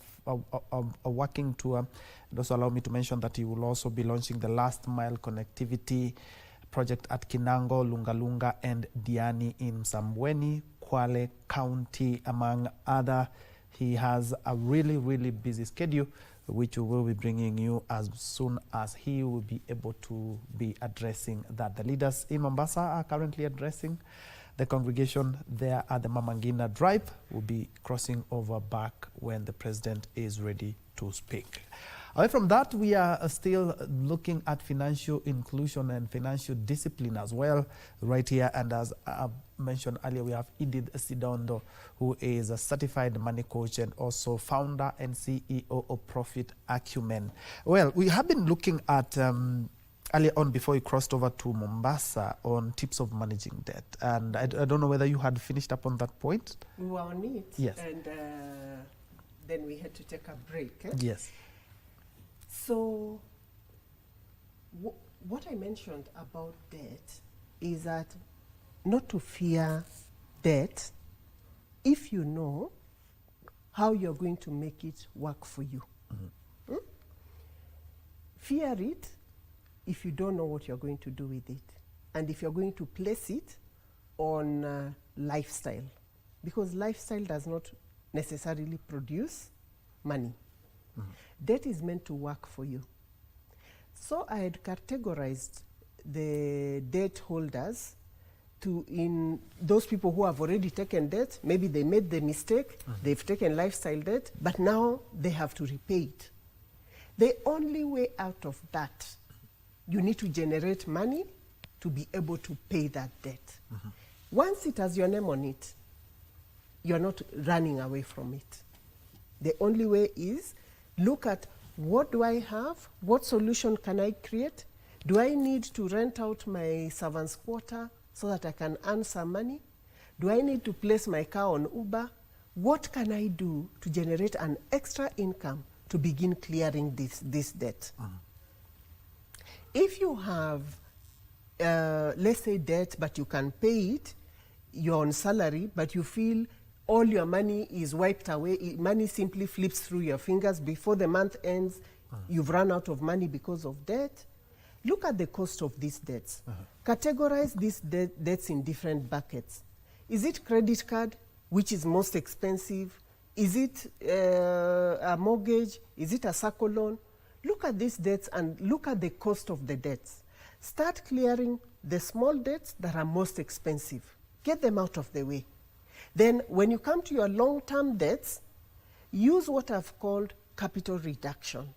working tour. And also allow me to mention that he will also be launching the last mile connectivity project at Kinango, Lungalunga and Diani in Msambweni, Kwale County, among other. He has a really, really busy schedule, which we will be bringing you as soon as he will be able to be addressing that. The leaders in Mombasa are currently addressing the congregation there at the Mama Ngina Drive. Will be crossing over back when the president is ready to speak. Away from that, we are still looking at financial inclusion and financial discipline as well right here. And as I mentioned earlier, we have Edith Sidondo, who is a certified money coach and also founder and CEO of Profit Acumen. Well, we have been looking at earlier on, before you crossed over to Mombasa, on tips of managing debt. And I don't know whether you had finished up on that point. We were on it. Yes. And then we had to take a break. Yes. So what I mentioned about debt is that not to fear debt if you know how you're going to make it work for you. Mm-hmm. Fear it if you don't know what you're going to do with it, and if you're going to place it on lifestyle, because lifestyle does not necessarily produce money. Mm-hmm. Debt is meant to work for you. So I had categorized the debt holders in those people who have already taken debt. Maybe they made the mistake, they've taken lifestyle debt, but now they have to repay it. The only way out of that, you need to generate money to be able to pay that debt. Once it has your name on it, you're not running away from it. The only way is look at, what do I have? What solution can I create? Do I need to rent out my servants' quarter so that I can earn some money? Do I need to place my car on Uber? What can I do to generate an extra income to begin clearing this debt? If you have, let's say, debt, but you can pay it, you're on salary, but you feel all your money is wiped away, money simply flips through your fingers before the month ends, you've run out of money because of debt, look at the cost of these debts. Categorize these debts in different buckets. Is it credit card, which is most expensive? Is it a mortgage? Is it a circle loan? Look at these debts and look at the cost of the debts. Start clearing the small debts that are most expensive. Get them out of the way. Then when you come to your long-term debts, use what I've called capital reduction.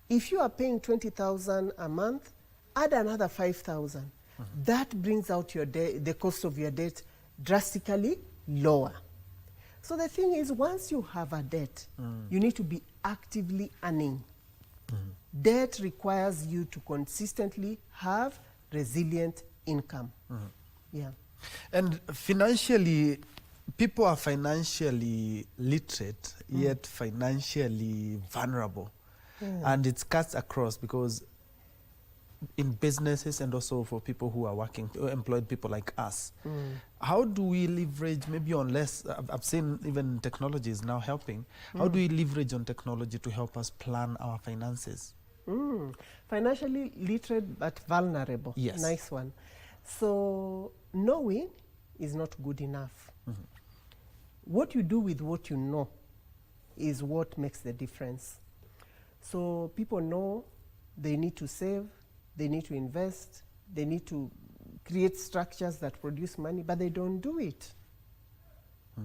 If you are paying 20,000 a month, add another 5,000. That brings out your the cost of your debt drastically lower. So the thing is, once you have a debt, you need to be actively earning. Debt requires you to consistently have resilient income. Yeah. And financially, people are financially literate, yet financially vulnerable. And it cuts across, because in businesses and also for people who are working, employed people like us, how do we leverage, maybe on less, I've seen even technology is now helping, how do we leverage on technology to help us plan our finances? Financially literate but vulnerable. Yes. Nice one. So knowing is not good enough. What you do with what you know is what makes the difference. So people know they need to save, they need to invest, they need to create structures that produce money, but they don't do it.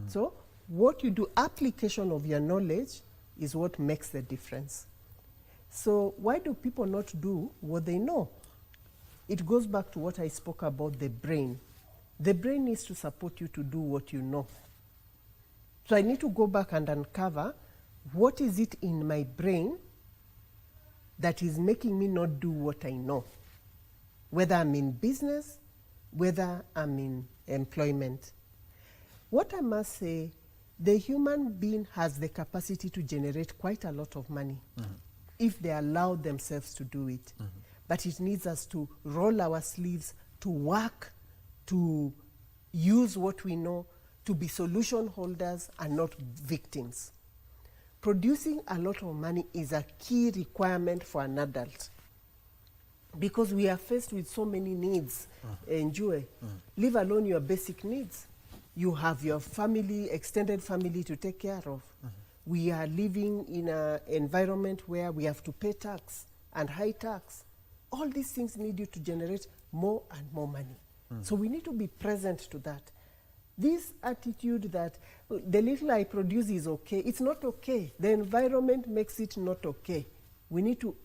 So what you do, application of your knowledge is what makes the difference. So why do people not do what they know? It goes back to what I spoke about, the brain. The brain needs to support you to do what you know. So I need to go back and uncover what is it in my brain that is making me not do what I know, whether I'm in business, whether I'm in employment. What I must say, the human being has the capacity to generate quite a lot of money if they allow themselves to do it. But it needs us to roll our sleeves, to work, to use what we know, to be solution holders and not victims. Producing a lot of money is a key requirement for an adult because we are faced with so many needs. Njue, leave alone your basic needs. You have your family, extended family to take care of. We are living in an environment where we have to pay tax and high tax. All these things need you to generate more and more money. So we need to be present to that. This attitude that the little I produce is okay, it's not okay. The environment makes it not okay. We need to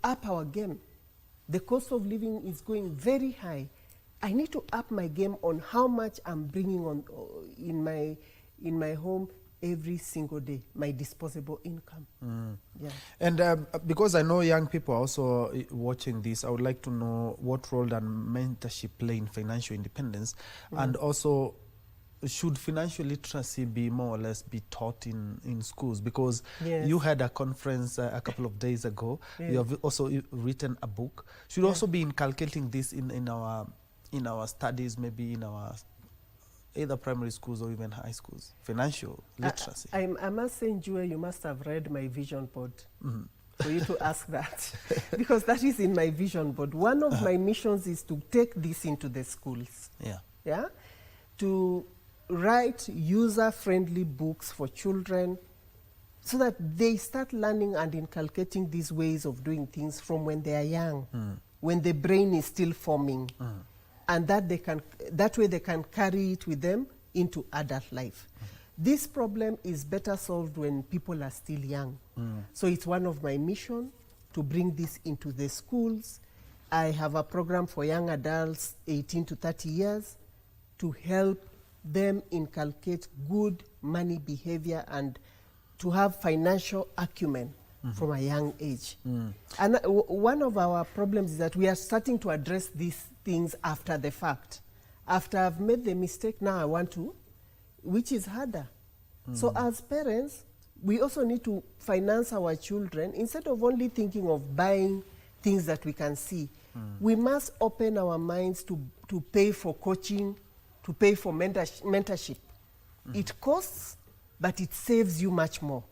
up our game. The cost of living is going very high. I need to up my game on how much I'm bringing on in my home every single day, my disposable income. Yeah. And because I know young people are also watching this, I would like to know what role does mentorship play in financial independence, and also should financial literacy be more or less be taught in schools? Because you had a conference a couple of days ago. You have also written a book. Should also be inculcating this in our studies, maybe in our either primary schools or even high schools, financial literacy. I must say, Njue, you must have read my vision board for you to ask that, because that is in my vision board. One of my missions is to take this into the schools. To write user-friendly books for children so that they start learning and inculcating these ways of doing things from when they are young, when the brain is still forming. And that way they can carry it with them into adult life. This problem is better solved when people are still young. So it's one of my missions to bring this into the schools. I have a program for young adults 18 to 30 years to help them inculcate good money behavior and to have financial acumen from a young age. And one of our problems is that we are starting to address these things after the fact. After I've made the mistake, now I want to, which is harder. So as parents, we also need to finance our children instead of only thinking of buying things that we can see. We must open our minds to pay for coaching, to pay for mentorship. It costs, but it saves you much more.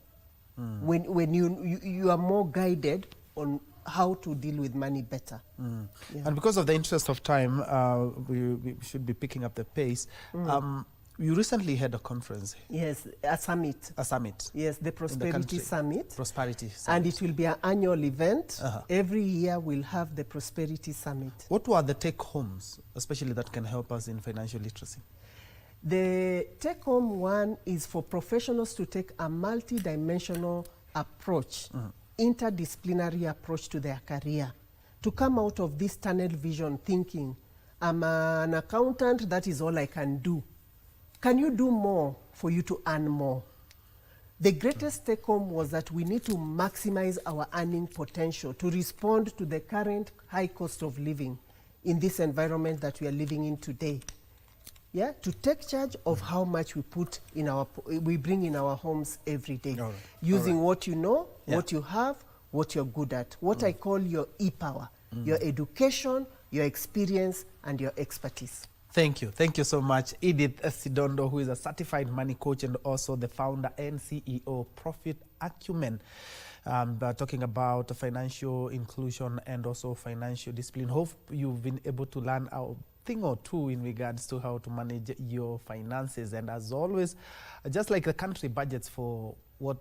When you are more guided on how to deal with money better. And because of the interest of time, we should be picking up the pace. You recently had a conference. Yes, a summit. A summit. Yes, the Prosperity Summit. Prosperity Summit. And it will be an annual event. Every year we'll have the Prosperity Summit. What were the take-homes, especially that can help us in financial literacy? The take-home one is for professionals to take a multi-dimensional approach, interdisciplinary approach to their career, to come out of this tunnel vision thinking, I'm an accountant, that is all I can do. Can you do more for you to earn more? The greatest take-home was that we need to maximize our earning potential to respond to the current high cost of living in this environment that we are living in today. To take charge of how much we bring in our homes every day, using what you know, what you have, what you're good at, what I call your e-power, your education, your experience, and your expertise. Thank you. Thank you so much, Edith Sidondo, who is a certified money coach and also the founder and CEO, Profit Acumen. Talking about financial inclusion and also financial discipline. Hope you've been able to learn a thing or two in regards to how to manage your finances. And as always, just like the country budgets for what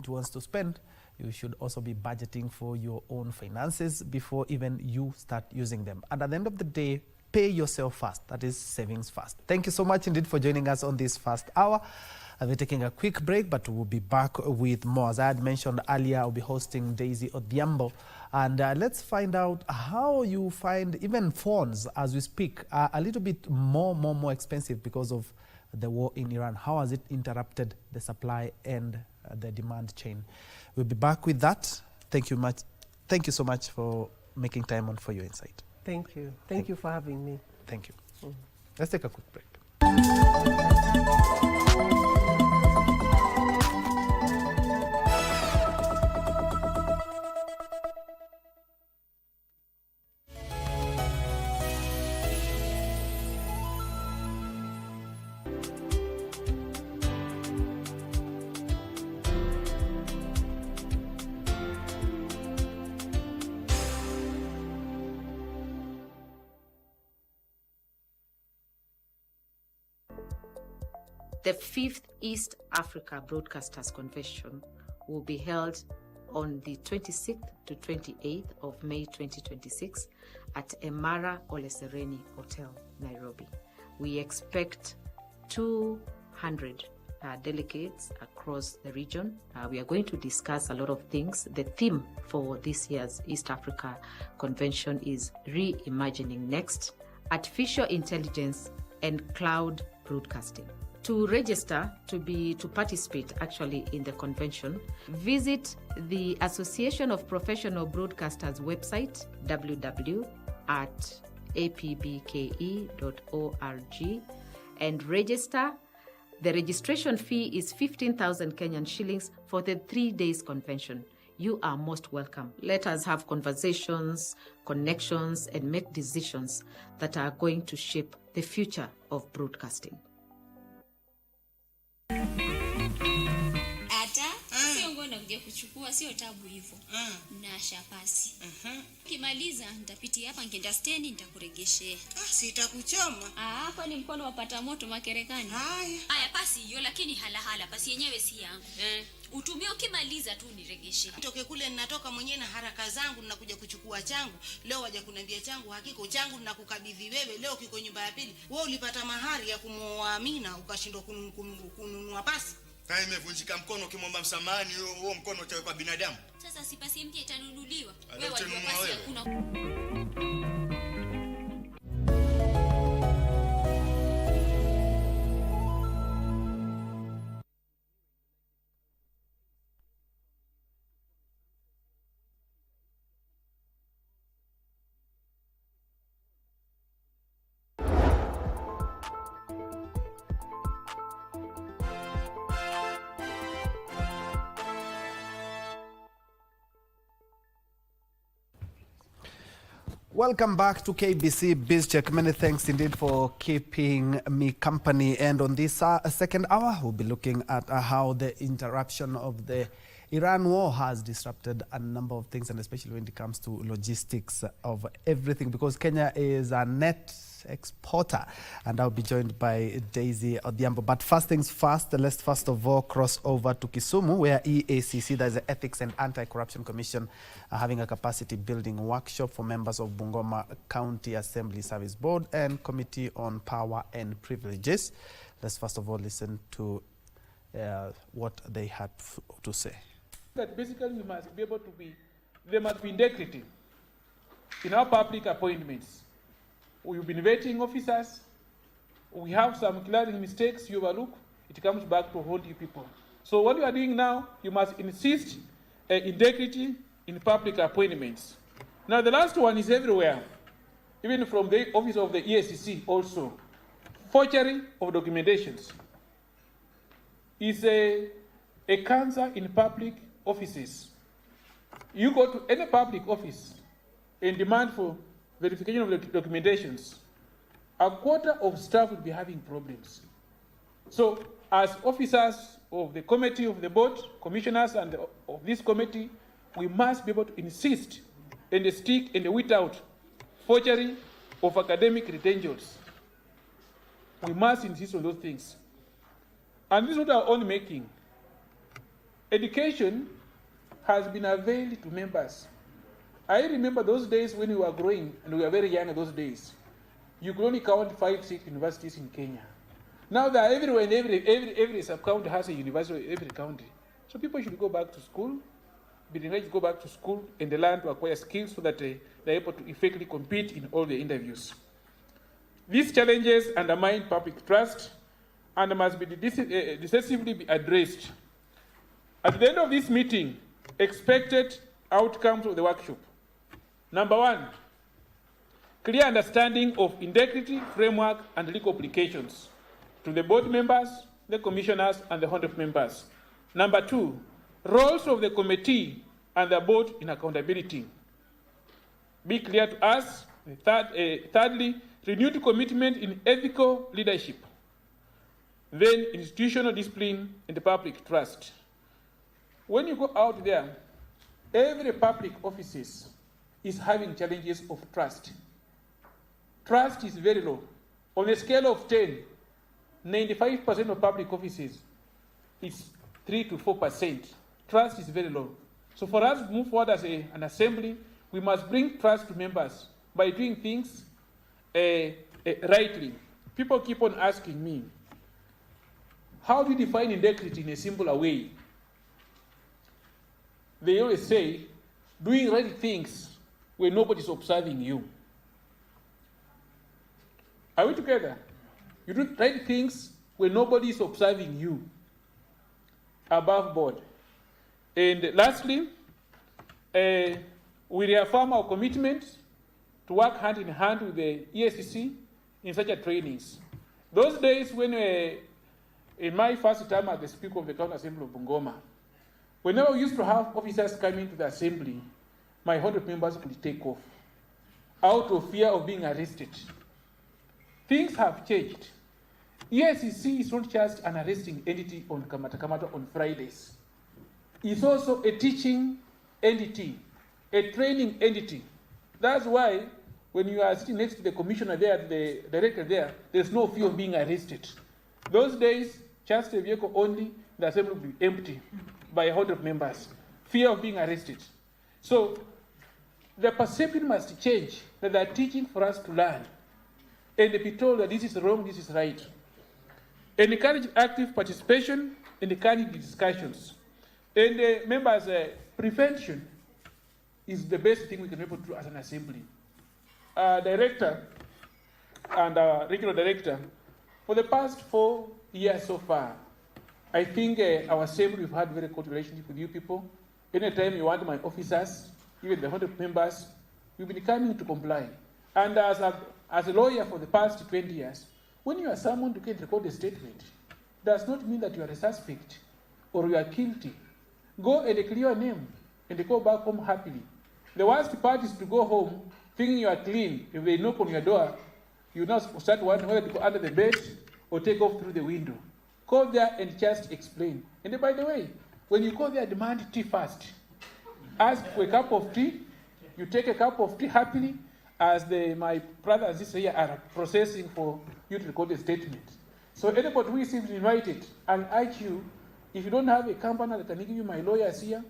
it wants to spend, you should also be budgeting for your own finances before even you start using them. And at the end of the day, pay yourself first. That is savings first. Thank you so much indeed for joining us on this first hour. We're taking a quick break, but we'll be back with more. As I had mentioned earlier, I'll be hosting Daisy Odhiambo. And let's find out how you find even phones, as we speak, are a little bit more expensive because of the war in Iran. How has it interrupted the supply and the demand chain? We'll be back with that. Thank you much. Thank you so much for making time on For Your Insight. Thank you. Thank you for having me. Thank you. Let's take a quick break. The 5th East Africa Broadcasters Convention will be held on the 26th to 28th of May 2026 at Emara Ole Sereni Hotel, Nairobi. We expect 200 delegates across the region. We are going to discuss a lot of things. The theme for this year's East Africa Convention is Reimagining Next, Artificial Intelligence and Cloud Broadcasting. To register to participate actually in the convention, visit the Association of Professional Broadcasters website, www.apbke.org, and register. The registration fee is 15,000 Kenyan shillings for the 3 days convention. You are most welcome. Let us have conversations, connections, and make decisions that are going to shape the future of broadcasting. Kuja kuchukua sio tabu hivyo. Na shapasi. Kimaliza nitapitia hapa nkienda stendi nitakuregeshea. Sitakuchoma. Hapa ni mkono wapata moto makerekani. Haya pasi hiyo lakini hala pasi yenyewe si yangu. Utumie ukimaliza tu niregeshe. Nitoke kule ninatoka mwenyewe na haraka zangu ninakuja kuchukua changu. Leo waje kuniambia changu hakiko changu ninakukabidhi wewe. Leo kiko nyumba ya pili. Wewe ulipata mahari ya kumuoa Amina ukashindwa kununua pasi. Kama imevunjika mkono ukimwomba msamahani huo mkono utawekwa binadamu. Sasa si pasi mpya itanunuliwa. Wewe wajua pasi hakuna. Welcome back to KBC BizCheck. Many thanks indeed for keeping me company. And on this second hour, we'll be looking at how the interruption of the Iran war has disrupted a number of things, and especially when it comes to logistics of everything, because Kenya is a net exporter. And I'll be joined by Daisy Odhiambo. But first things first, let's first of all cross over to Kisumu, where EACC, that is the Ethics and Anti-Corruption Commission, are having a capacity building workshop for members of Bungoma County Assembly Service Board and Committee on Power and Privileges. Let's first of all listen to what they had to say. That basically we must be able to there must be integrity in our public appointments. We've been vetting officers. We have some glaring mistakes you overlook. It comes back to hold you people. So what you are doing now, you must insist integrity in public appointments. Now the last one is everywhere, even from the office of the EACC also. Forgery of documentations is a cancer in public offices. You go to any public office and demand for verification of the documentations, a quarter of staff will be having problems. So as officers of the committee of the board, commissioners and of this committee, we must be able to insist and stick and weed out forgery of academic credentials. We must insist on those things. And this is what our own making. Education has been availed to members. I remember those days when we were growing, and we were very young in those days. you could only count 5-6 universities in Kenya. Now they are everywhere, and every sub-county has a university, every county. So people should go back to school, be encouraged to go back to school and learn to acquire skills so that they're able to effectively compete in all the interviews. These challenges undermine public trust and must be decisively be addressed. At the end of this meeting, expected outcomes of the workshop. Number 1, clear understanding of integrity, framework, and legal applications to the board members, the commissioners, and the honorable members. Number 2, roles of the committee and the board in accountability. Be clear to us. Thirdly, renewed commitment in ethical leadership. Then institutional discipline and the public trust. When you go out there, every public offices is having challenges of trust. Trust is very low. On a scale of 10, 95% of public offices is 3 to 4%. Trust is very low. So for us to move forward as an assembly, we must bring trust to members by doing things rightly. People keep on asking me, how do you define integrity in a simpler way? They always say, doing right things when nobody's observing you. Are we together? You do right things when nobody's observing you. Above board. And lastly, we reaffirm our commitment to work hand in hand with the EACC in such a trainings. Those days when, in my first time as the Speaker of the County Assembly of Bungoma, whenever we used to have officers coming to the assembly, my 100 members would take off out of fear of being arrested. Things have changed. EACC is not just an arresting entity on Kamata on Fridays. It's also a teaching entity, a training entity. That's why when you are sitting next to the commissioner there, the director there, there's no fear of being arrested. Those days, just a vehicle only, the assembly will be empty by 100 members. Fear of being arrested. So the perception must change that they are teaching for us to learn and be told that this is wrong, this is right. And encourage active participation in the candidate discussions. And members, prevention is the best thing we can be able to do as an assembly. Director and regional director, for the past 4 years so far, I think our assembly, we've had very good relationship with you people. Anytime you want my officers, even the 100 members, we've been coming to comply. And as a lawyer for the past 20 years, when you are summoned to get record a statement, does not mean that you are a suspect or you are guilty. Go and clear your name and go back home happily. The worst part is to go home thinking you are clean. If they knock on your door, you now start wondering whether to go under the bed or take off through the window. Go there and just explain. And by the way, when you go there, demand tea first. Ask for a cup of tea. You take a cup of tea happily as my brothers this year are processing for you to record a statement. So anybody who is invited, I'll urge you, if you don't have a company that can give you my lawyers here,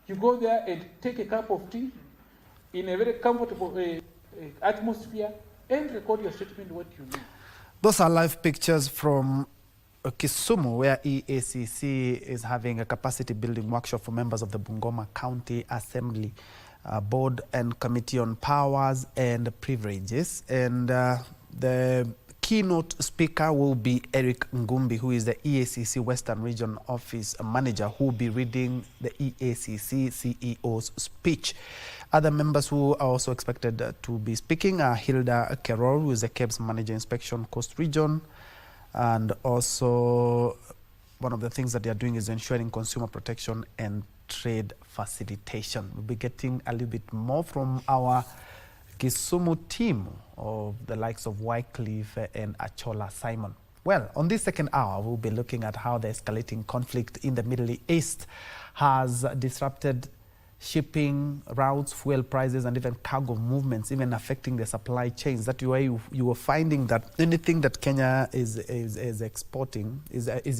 you go there and take a cup of tea in a very comfortable atmosphere and record your statement what you know. Those are live pictures from Kisumu, where EACC is having a capacity building workshop for members of the Bungoma County Assembly Board and Committee on Powers and Privileges. And the keynote speaker will be Eric Ngumbi, who is the EACC Western Region Office Manager, who will be reading the EACC CEO's speech. Other members who are also expected to be speaking are Hilda Carroll, who is the KBC Manager Inspection Coast Region. And also, one of the things that they are doing is ensuring consumer protection and trade facilitation. We'll be getting a little bit more from our Kisumu team of the likes of Wycliffe and Achola Simon. Well, on this second hour, we'll be looking at how the escalating conflict in the Middle East has disrupted shipping routes, fuel prices, and even cargo movements, even affecting the supply chains. That way you were finding that anything that Kenya is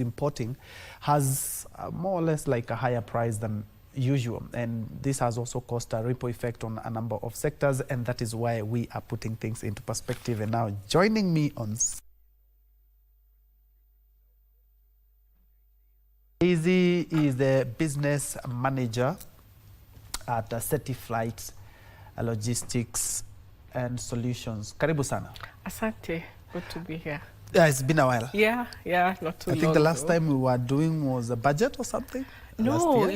importing has more or less like a higher price than usual. And this has also caused a ripple effect on a number of sectors, and that is why we are putting things into perspective. And now joining me on Daisy is the business manager at SETI Flights Logistics and Solutions. Karibu sana. Asante, good to be here. Yeah, it's been a while. Yeah, not too long. I think the last time we were doing was a budget or something? No,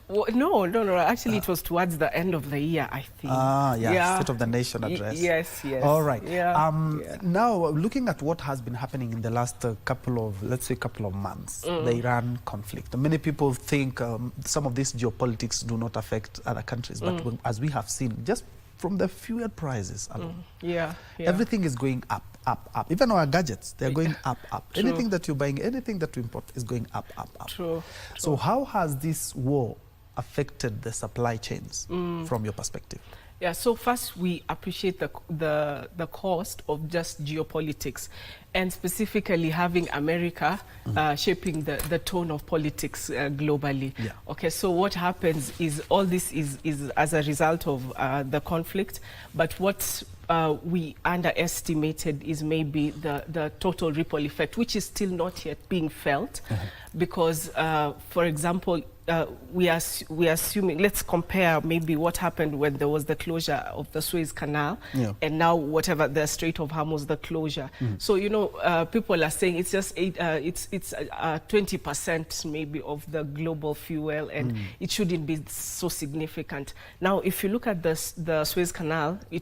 no. Actually, it was towards the end of the year, I think. State of the Nation address. Yes. All right. Yeah. Now, looking at what has been happening in the last couple of months, the Iran conflict. Many people think some of these geopolitics do not affect other countries, but as we have seen, just from the fuel prices alone, everything is going up. Even our gadgets, they're going up. True. Anything that you're buying, anything that you import is going up. True. So how has this war affected the supply chains from your perspective? Yeah, so first we appreciate the cost of just geopolitics, and specifically having America shaping the tone of politics globally. Yeah. Okay, so what happens is all this is as a result of the conflict, but what we underestimated is maybe the total ripple effect, which is still not yet being felt, because, for example, we are assuming, let's compare maybe what happened when there was the closure of the Suez Canal, and now whatever the Strait of Hormuz, the closure. So, you know, people are saying it's just 20% maybe of the global fuel, and it shouldn't be so significant. Now, if you look at the Suez Canal, we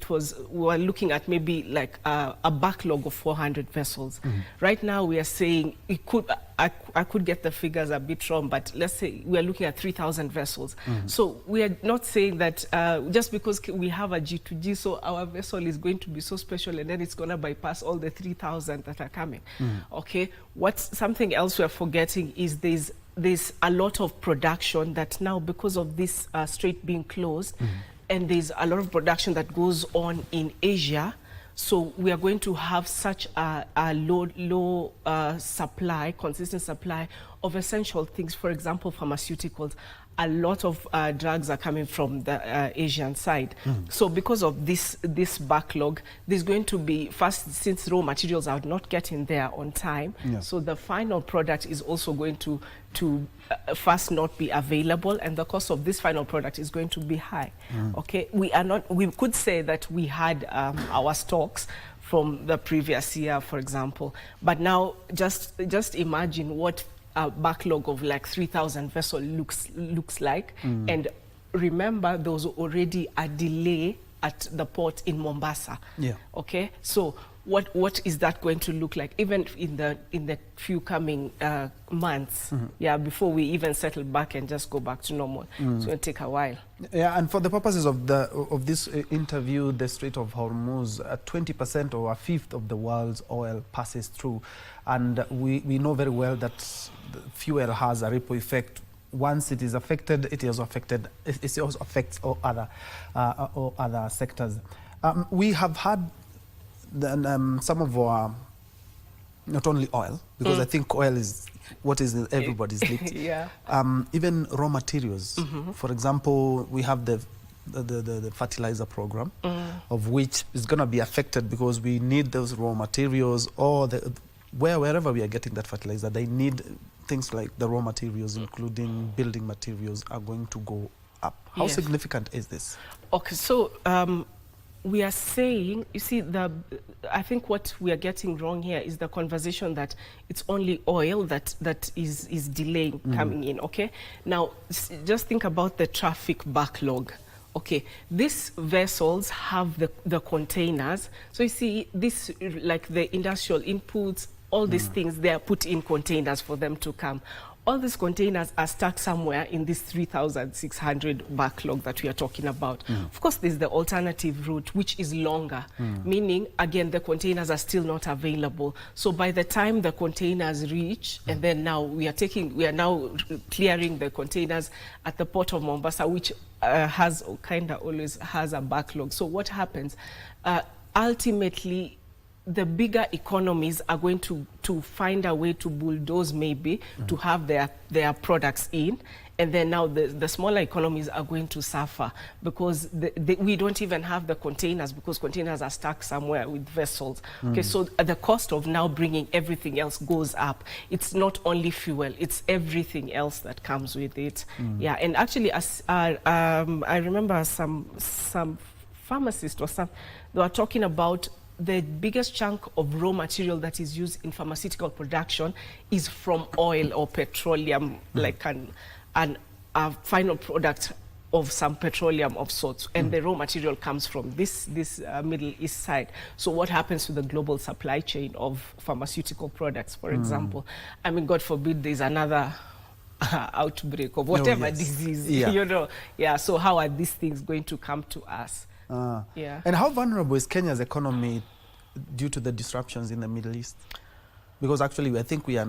were looking at maybe like a backlog of 400 vessels. Right now, we are saying it could. I could get the figures a bit wrong, but let's say we are looking at 3,000 vessels. So we are not saying that just because we have a G2G, so our vessel is going to be so special and then it's going to bypass all the 3,000 that are coming. Okay, something else we are forgetting is there's a lot of production that now, because of this strait being closed, and there's a lot of production that goes on in Asia. So we are going to have such a low supply, consistent supply of essential things. For example, pharmaceuticals. A lot of drugs are coming from the Asian side. So because of this backlog, there's going to be, first, since raw materials are not getting there on time, so the final product is also going to first not be available, and the cost of this final product is going to be high. Okay, we could say that we had our stocks from the previous year, for example, but now just imagine what a backlog of like 3,000 vessels looks like. And remember, there was already a delay at the port in Mombasa. Okay, so what is that going to look like, even in the few coming months? Before we even settle back and just go back to normal. So it'll take a while. Yeah, and for the purposes of this interview, the Strait of Hormuz, 20% or a fifth of the world's oil passes through, and we know very well that the fuel has a ripple effect. Once it is affected, it also affects all other sectors. We have had some of our, not only oil, because I think oil is what is in everybody's lips. Even raw materials. For example, we have the fertilizer program, of which is going to be affected because we need those raw materials, or wherever we are getting that fertilizer, they need things like the raw materials, including building materials, are going to go up. How significant is this? Okay, so we are saying, you see, I think what we are getting wrong here is the conversation that it's only oil that is delaying coming in. Okay, now just think about the traffic backlog. Okay, these vessels have the containers. So you see, this, like the industrial inputs, all these things, they are put in containers for them to come. All these containers are stuck somewhere in this 3,600 backlog that we are talking about. Of course, there's the alternative route, which is longer, meaning, again, the containers are still not available. So by the time the containers reach, and then now we are now clearing the containers at the port of Mombasa, which always has a backlog. So what happens? Ultimately, the bigger economies are going to find a way to bulldoze maybe to have their products in, and then now the smaller economies are going to suffer because we don't even have the containers, because containers are stuck somewhere with vessels. Okay, so the cost of now bringing everything else goes up. It's not only fuel, it's everything else that comes with it. Yeah, and actually I remember some pharmacists or some, they were talking about the biggest chunk of raw material that is used in pharmaceutical production is from oil or petroleum, like a final product of some petroleum of sorts, and the raw material comes from this Middle East side. So what happens to the global supply chain of pharmaceutical products, for example? I mean, God forbid there's another outbreak of whatever disease, you know. Yeah, so how are these things going to come to us? Yeah. And how vulnerable is Kenya's economy due to the disruptions in the Middle East? Because actually, I think we are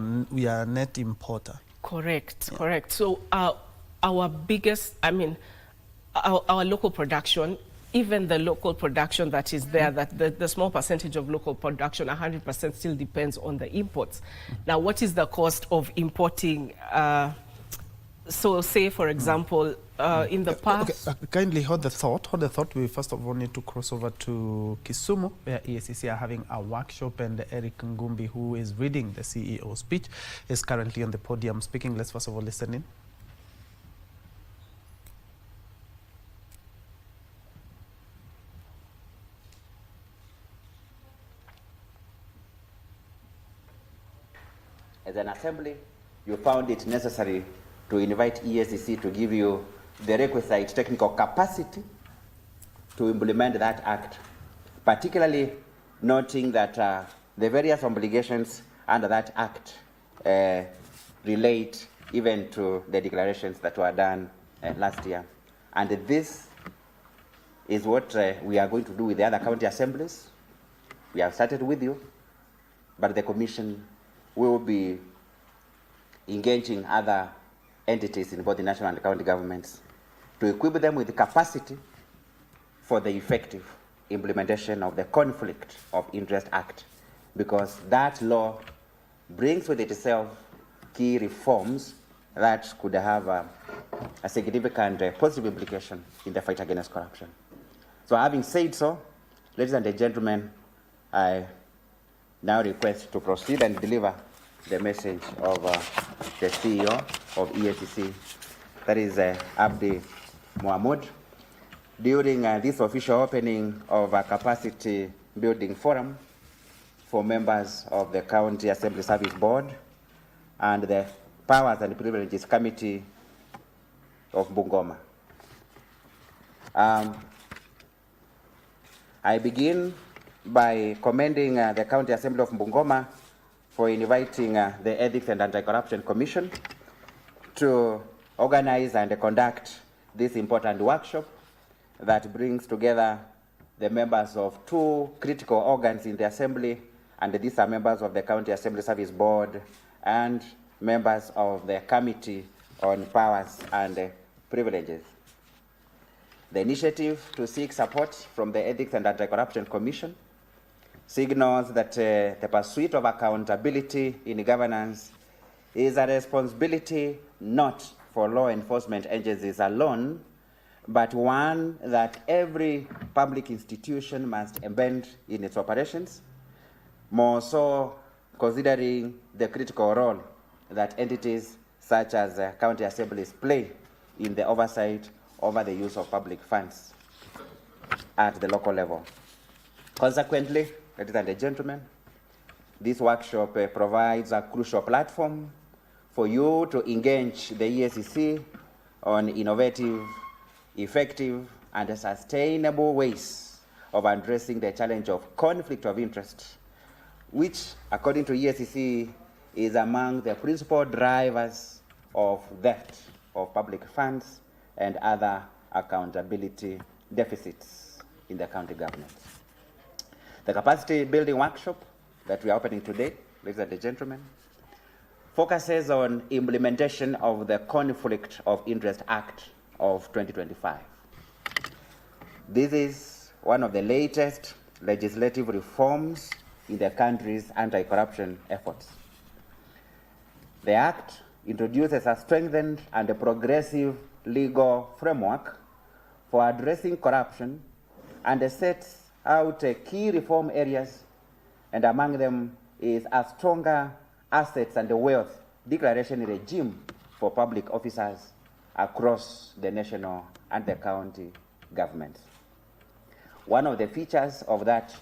a net importer. Correct, correct. So our biggest, I mean, our local production, even the local production that is there, that the small percentage of local production, 100% still depends on the imports. Now, what is the cost of importing? So say, for example, in the past... Okay, kindly hold the thought. We first of all need to cross over to Kisumu, where EACC are having a workshop, and Eric Ngumbi, who is reading the CEO speech, is currently on the podium speaking. Let's first of all listen in. As an assembly, you found it necessary to invite EACC to give you the requisite technical capacity to implement that act, particularly noting that the various obligations under that act relate even to the declarations that were done last year. And this is what we are going to do with the other county assemblies. We have started with you, but the Commission will be engaging other entities in both the national and county governments to equip them with the capacity for the effective implementation of the Conflict of Interest Act, because that law brings with itself key reforms that could have a significant positive implication in the fight against corruption. So having said so, ladies and gentlemen, I now request to proceed and deliver the message of the CEO of EACC, that is Abdi Mohamud, during this official opening of a capacity building forum for members of the County Assembly Service Board and the Powers and Privileges Committee of Bungoma. I begin by commending the County Assembly of Bungoma for inviting the Ethics and Anti-Corruption Commission to organize and conduct this important workshop that brings together the members of two critical organs in the Assembly, and these are members of the County Assembly Service Board and members of the Committee on Powers and Privileges. The initiative to seek support from the Ethics and Anti-Corruption Commission signals that the pursuit of accountability in governance is a responsibility not for law enforcement agencies alone, but one that every public institution must embed in its operations, more so considering the critical role that entities such as county assemblies play in the oversight over the use of public funds at the local level. Consequently, ladies and gentlemen, this workshop provides a crucial platform for you to engage the EACC on innovative, effective, and sustainable ways of addressing the challenge of conflict of interest, which, according to EACC, is among the principal drivers of theft of public funds and other accountability deficits in the county government. The capacity building workshop that we are opening today, ladies and gentlemen, focuses on implementation of the Conflict of Interest Act of 2025. This is one of the latest legislative reforms in the country's anti-corruption efforts. The Act introduces a strengthened and a progressive legal framework for addressing corruption and sets out key reform areas, and among them is a stronger assets and wealth declaration regime for public officers across the national and the county governments. One of the features of that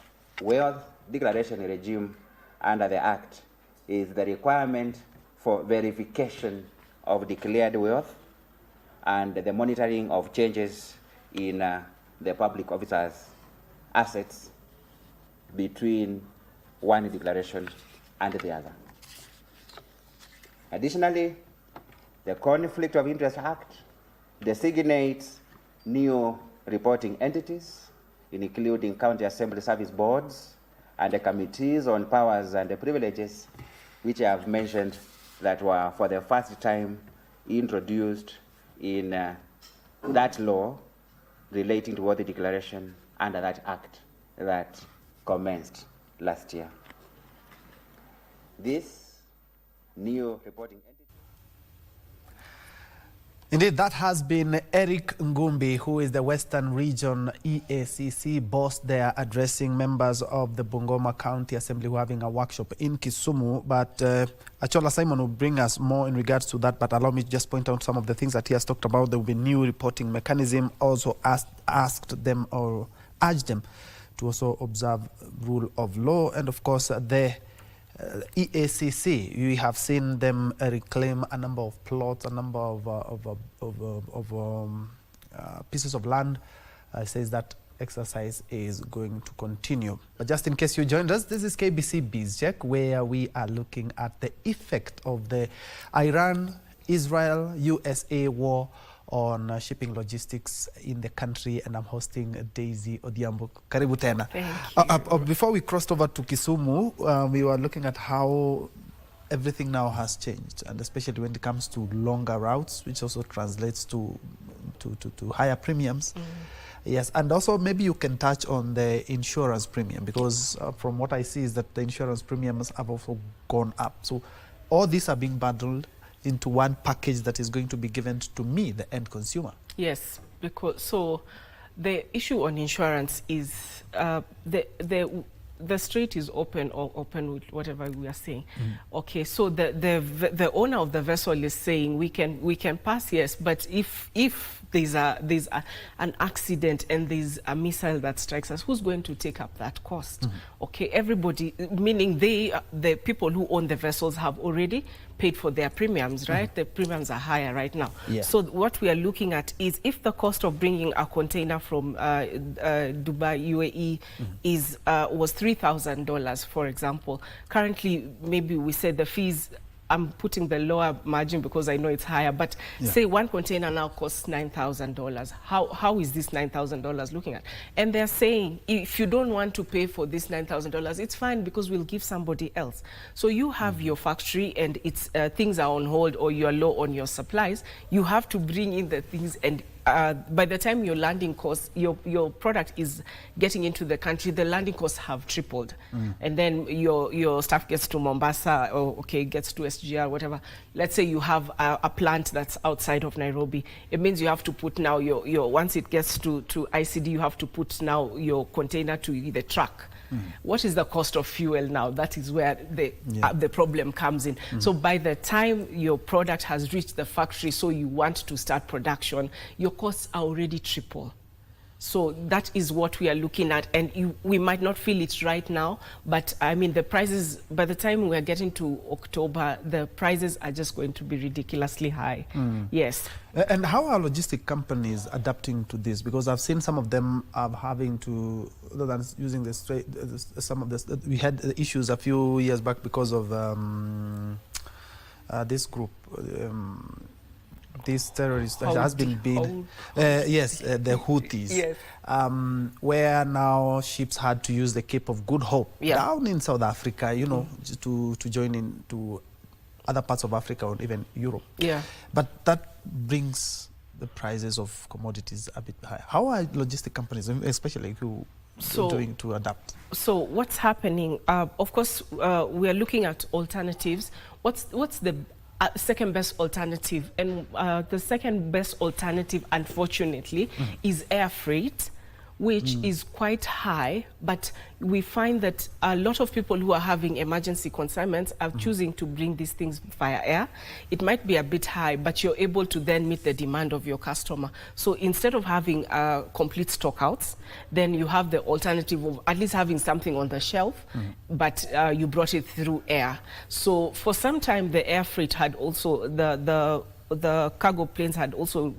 wealth declaration regime under the Act is the requirement for verification of declared wealth and the monitoring of changes in the public officers' assets between one declaration and the other. Additionally, the Conflict of Interest Act designates new reporting entities, including county assembly service boards and the committees on powers and the privileges, which I have mentioned that were for the first time introduced in that law relating to what the declaration under that act that commenced last year. This new reporting entity. Indeed, that has been Eric Ngumbi, who is the Western Region EACC boss there, addressing members of the Bungoma County Assembly who are having a workshop in Kisumu. But Achola Simon will bring us more in regards to that. But allow me to just point out some of the things that he has talked about. There will be new reporting mechanism. Also asked them or urged them to also observe rule of law. And of course, the EACC, we have seen them reclaim a number of plots, a number of pieces of land. Says that exercise is going to continue. But just in case you joined us, this is KBC Biz Check, where we are looking at the effect of the Iran-Israel-USA war on shipping logistics in the country, and I'm hosting Daisy Odhiambo. Karibu tena. Thank you. Before we crossed over to Kisumu, we were looking at how everything now has changed, and especially when it comes to longer routes, which also translates to higher premiums. Yes, and also maybe you can touch on the insurance premium, because from what I see is that the insurance premiums have also gone up. So all these are being bundled into one package that is going to be given to me, the end consumer. Yes, because so the issue on insurance is the street is open or open with whatever we are saying. Okay, so the owner of the vessel is saying we can pass, yes, but if there's an accident and there's a missile that strikes us, who's going to take up that cost? Okay, everybody, meaning the people who own the vessels have already paid for their premiums, right? The premiums are higher right now. Yeah. So what we are looking at is if the cost of bringing a container from Dubai, UAE was $3,000, for example. Currently, maybe we said the fees, I'm putting the lower margin because I know it's higher, but say one container now costs $9,000. How is this $9,000 looking at? And they're saying, if you don't want to pay for this $9,000, it's fine because we'll give somebody else. So you have your factory and it's things are on hold or you're low on your supplies. You have to bring in the things, and by the time your landing costs, your product is getting into the country, the landing costs have tripled. And then your stuff gets to Mombasa or gets to SGR, whatever. Let's say you have a plant that's outside of Nairobi. It means you have to put now your once it gets to ICD, you have to put now your container to the truck. What is the cost of fuel now? That is where the problem comes in. So by the time your product has reached the factory, so you want to start production, your costs are already triple. So that is what we are looking at, and we might not feel it right now, but I mean the prices, by the time we are getting to October, the prices are just going to be ridiculously high. Yes. And how are logistic companies adapting to this? Because I've seen some of them are having to, other than using the straight, some of this, we had issues a few years back because of this group. This terrorist has been yes, the Houthis, yes. Where now ships had to use the Cape of Good Hope down in South Africa, you know, to join in to other parts of Africa or even Europe. Yeah. But that brings the prices of commodities a bit high. How are logistic companies, especially you to adapt? So what's happening? Of course, we are looking at alternatives. What's the second best alternative? And the second best alternative, unfortunately, is air freight, which is quite high, but we find that a lot of people who are having emergency consignments are choosing to bring these things via air. It might be a bit high, but you're able to then meet the demand of your customer. So instead of having complete stockouts, then you have the alternative of at least having something on the shelf, but you brought it through air. So for some time, the air freight had also, the cargo planes had also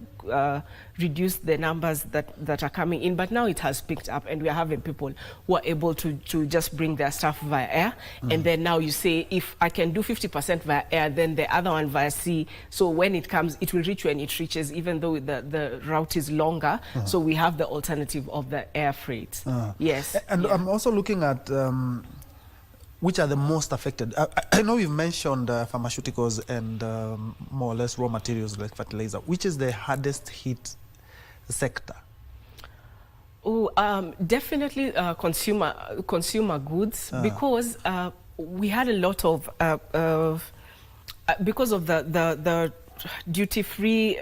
reduced the numbers that are coming in, but now it has picked up, and we are having people who are able to just bring their stuff via air. And then now you say, if I can do 50% via air, then the other one via sea. So when it comes, it will reach when it reaches, even though the route is longer. So we have the alternative of the air freight. Yes. And I'm also looking at which are the most affected. I know you've mentioned pharmaceuticals and more or less raw materials like fertilizer. Which is the hardest hit sector? Oh, definitely consumer goods, because we had a lot of because of the duty-free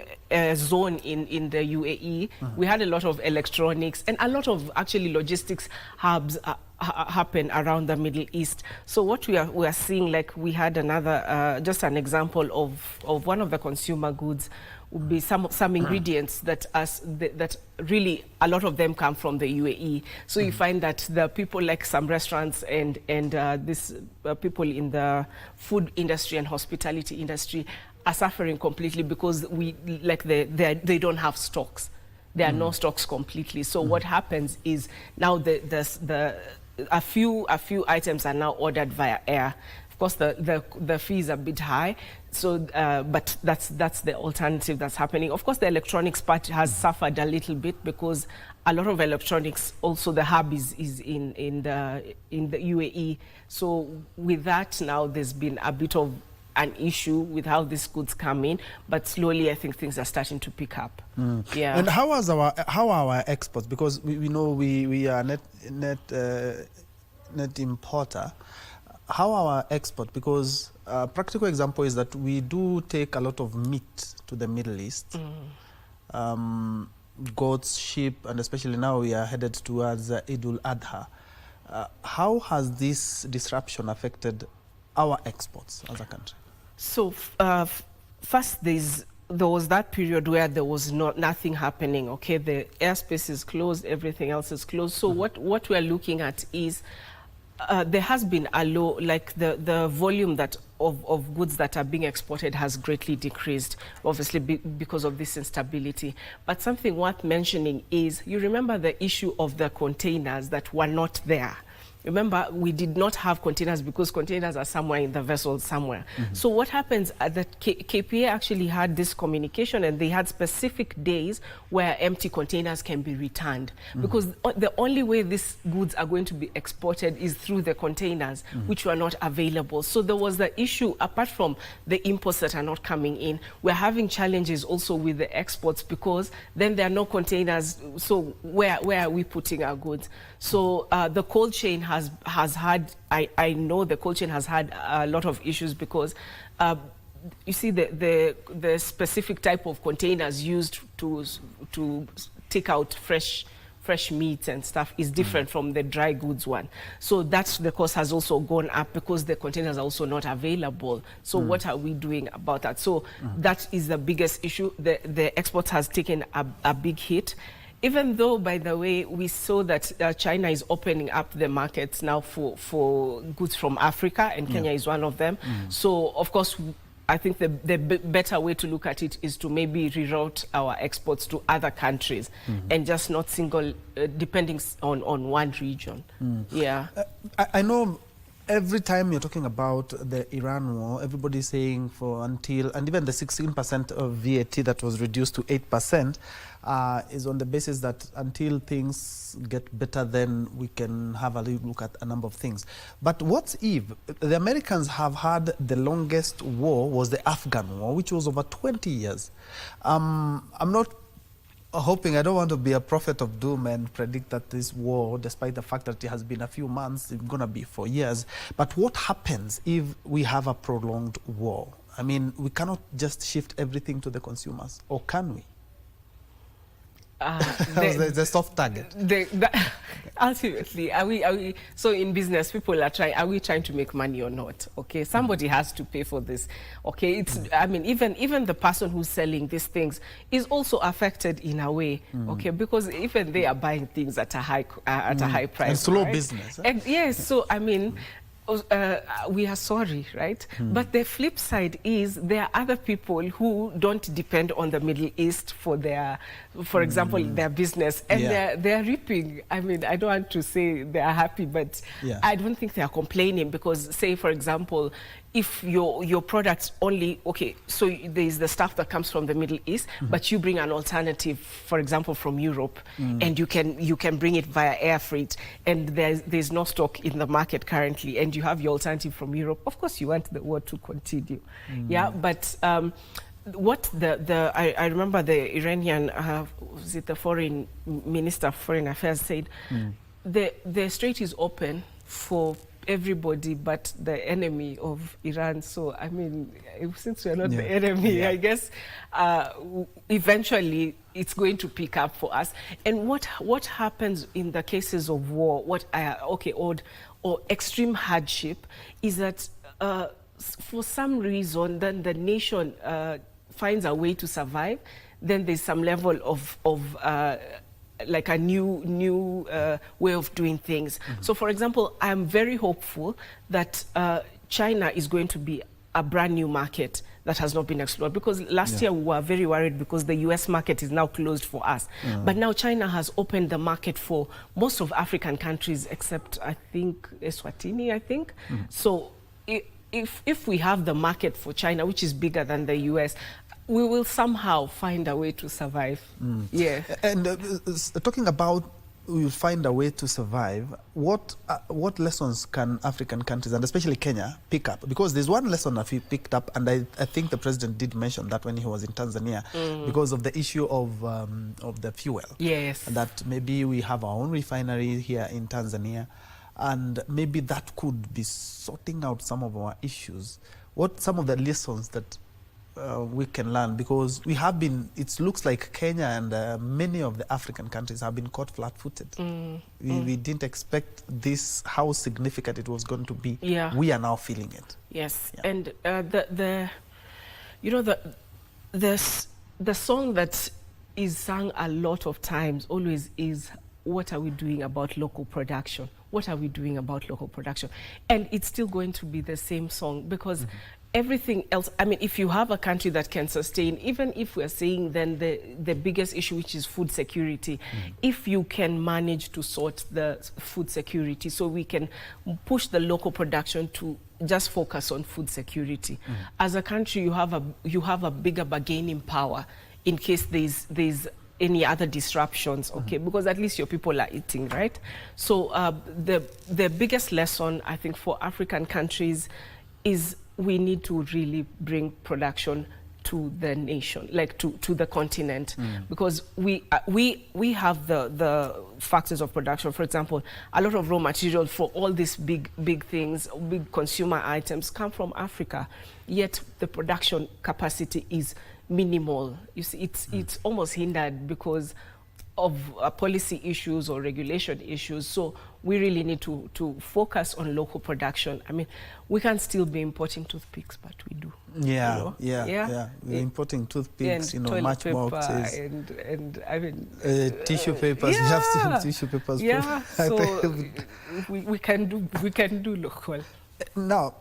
zone in the UAE. We had a lot of electronics and a lot of actually logistics hubs happen around the Middle East. So what we are seeing, like we had another just an example of one of the consumer goods would be some ingredients that really a lot of them come from the UAE. So you find that the people, like some restaurants and this people in the food industry and hospitality industry are suffering completely because they don't have stocks. There are no stocks completely. So what happens is now a few items are now ordered via air. Of course, the fee is a bit high. So, but that's the alternative that's happening. Of course, the electronics part has suffered a little bit because a lot of electronics, also the hub is in the UAE. So with that now, there's been a bit of an issue with how these goods come in, but slowly I think things are starting to pick up. Yeah. And how are our exports? Because we know we are net importer. How are our export? Because a practical example is that we do take a lot of meat to the Middle East. Goats, sheep, and especially now we are headed towards Eid al-Adha. How has this disruption affected our exports as a country? So first there was that period where there was nothing happening. Okay, the airspace is closed, everything else is closed. So what we are looking at is there has been a low, like the volume of goods that are being exported has greatly decreased, obviously because of this instability. But something worth mentioning is, you remember the issue of the containers that were not there. Remember, we did not have containers because containers are somewhere in the vessel somewhere. So what happens, that KPA actually had this communication, and they had specific days where empty containers can be returned. Because the only way these goods are going to be exported is through the containers, which were not available. So there was the issue, apart from the imports that are not coming in, we're having challenges also with the exports, because then there are no containers. So where are we putting our goods? So the cold chain has had, I know the cold chain has had a lot of issues, because you see the specific type of containers used to take out fresh meats and stuff is different from the dry goods one. So that's the cost has also gone up because the containers are also not available. So what are we doing about that? So that is the biggest issue. The exports has taken a big hit. Even though, by the way, we saw that China is opening up the markets now for goods from Africa, and Kenya is one of them. So, of course, I think the better way to look at it is to maybe reroute our exports to other countries and just not depending on one region. Yeah. I know every time you're talking about the Iran war, everybody's saying and even the 16% of VAT that was reduced to 8%, is on the basis that until things get better, then we can have a look at a number of things. But what's if the Americans have had the longest war was the Afghan war, which was over 20 years. I'm not hoping, I don't want to be a prophet of doom and predict that this war, despite the fact that it has been a few months, it's going to be for years. But what happens if we have a prolonged war? I mean, we cannot just shift everything to the consumers, or can we? The soft target. Ultimately, are we? So in business, people are trying. Are we trying to make money or not? Okay, somebody has to pay for this. Okay, it's. I mean, even the person who's selling these things is also affected in a way. Okay, because even they are buying things at a high price. And slow right? business. And yes. So I mean. We are sorry, right? But the flip side is there are other people who don't depend on the Middle East for their, for example, their business, and they're reaping. I mean, I don't want to say they are happy, but I don't think they are complaining because, say, for example, if your products only, okay, so there's the stuff that comes from the Middle East, but you bring an alternative, for example, from Europe, and you can bring it via air freight, and there's no stock in the market currently, and you have your alternative from Europe. Of course, you want the war to continue, yeah. But what I remember the Iranian, was it the foreign minister of foreign affairs said, the strait is open for everybody but the enemy of Iran. So I mean, since we're not the enemy, I guess eventually it's going to pick up for us. And what happens in the cases of war, or extreme hardship, is that for some reason then the nation finds a way to survive. Then there's some level of like a new way of doing things. So, for example, I'm very hopeful that China is going to be a brand new market that has not been explored, because last year we were very worried because the US market is now closed for us. But now China has opened the market for most of African countries except, I think, Eswatini, I think. So if we have the market for China, which is bigger than the US, we will somehow find a way to survive. Yeah. And talking about we'll find a way to survive, what lessons can African countries, and especially Kenya, pick up? Because there's one lesson that we picked up, and I think the president did mention that when he was in Tanzania, because of the issue of the fuel. Yes. That maybe we have our own refinery here in Tanzania, and maybe that could be sorting out some of our issues. What some of the lessons that we can learn, because we have been, it looks like Kenya and many of the African countries have been caught flat-footed. We didn't expect this, how significant it was going to be. Yeah. We are now feeling it. Yes, and the song that is sung a lot of times always is, what are we doing about local production? What are we doing about local production? And it's still going to be the same song, because everything else, I mean, if you have a country that can sustain, even if we're saying then the biggest issue, which is food security, if you can manage to sort the food security, so we can push the local production to just focus on food security. As a country, you have a bigger bargaining power in case there's any other disruptions, okay, because at least your people are eating, right? So the biggest lesson, I think, for African countries is we need to really bring production to the nation, like to the continent, because we have the factors of production. For example, a lot of raw material for all these big things, big consumer items come from Africa, yet the production capacity is minimal. You see, it's almost hindered because of policy issues or regulation issues. So we really need to focus on local production. I mean, we can still be importing toothpicks, but we do. Yeah, you know? yeah. We're importing toothpicks, and much more. And I mean, tissue papers. You have some tissue papers. Yeah, so we can do local. Now,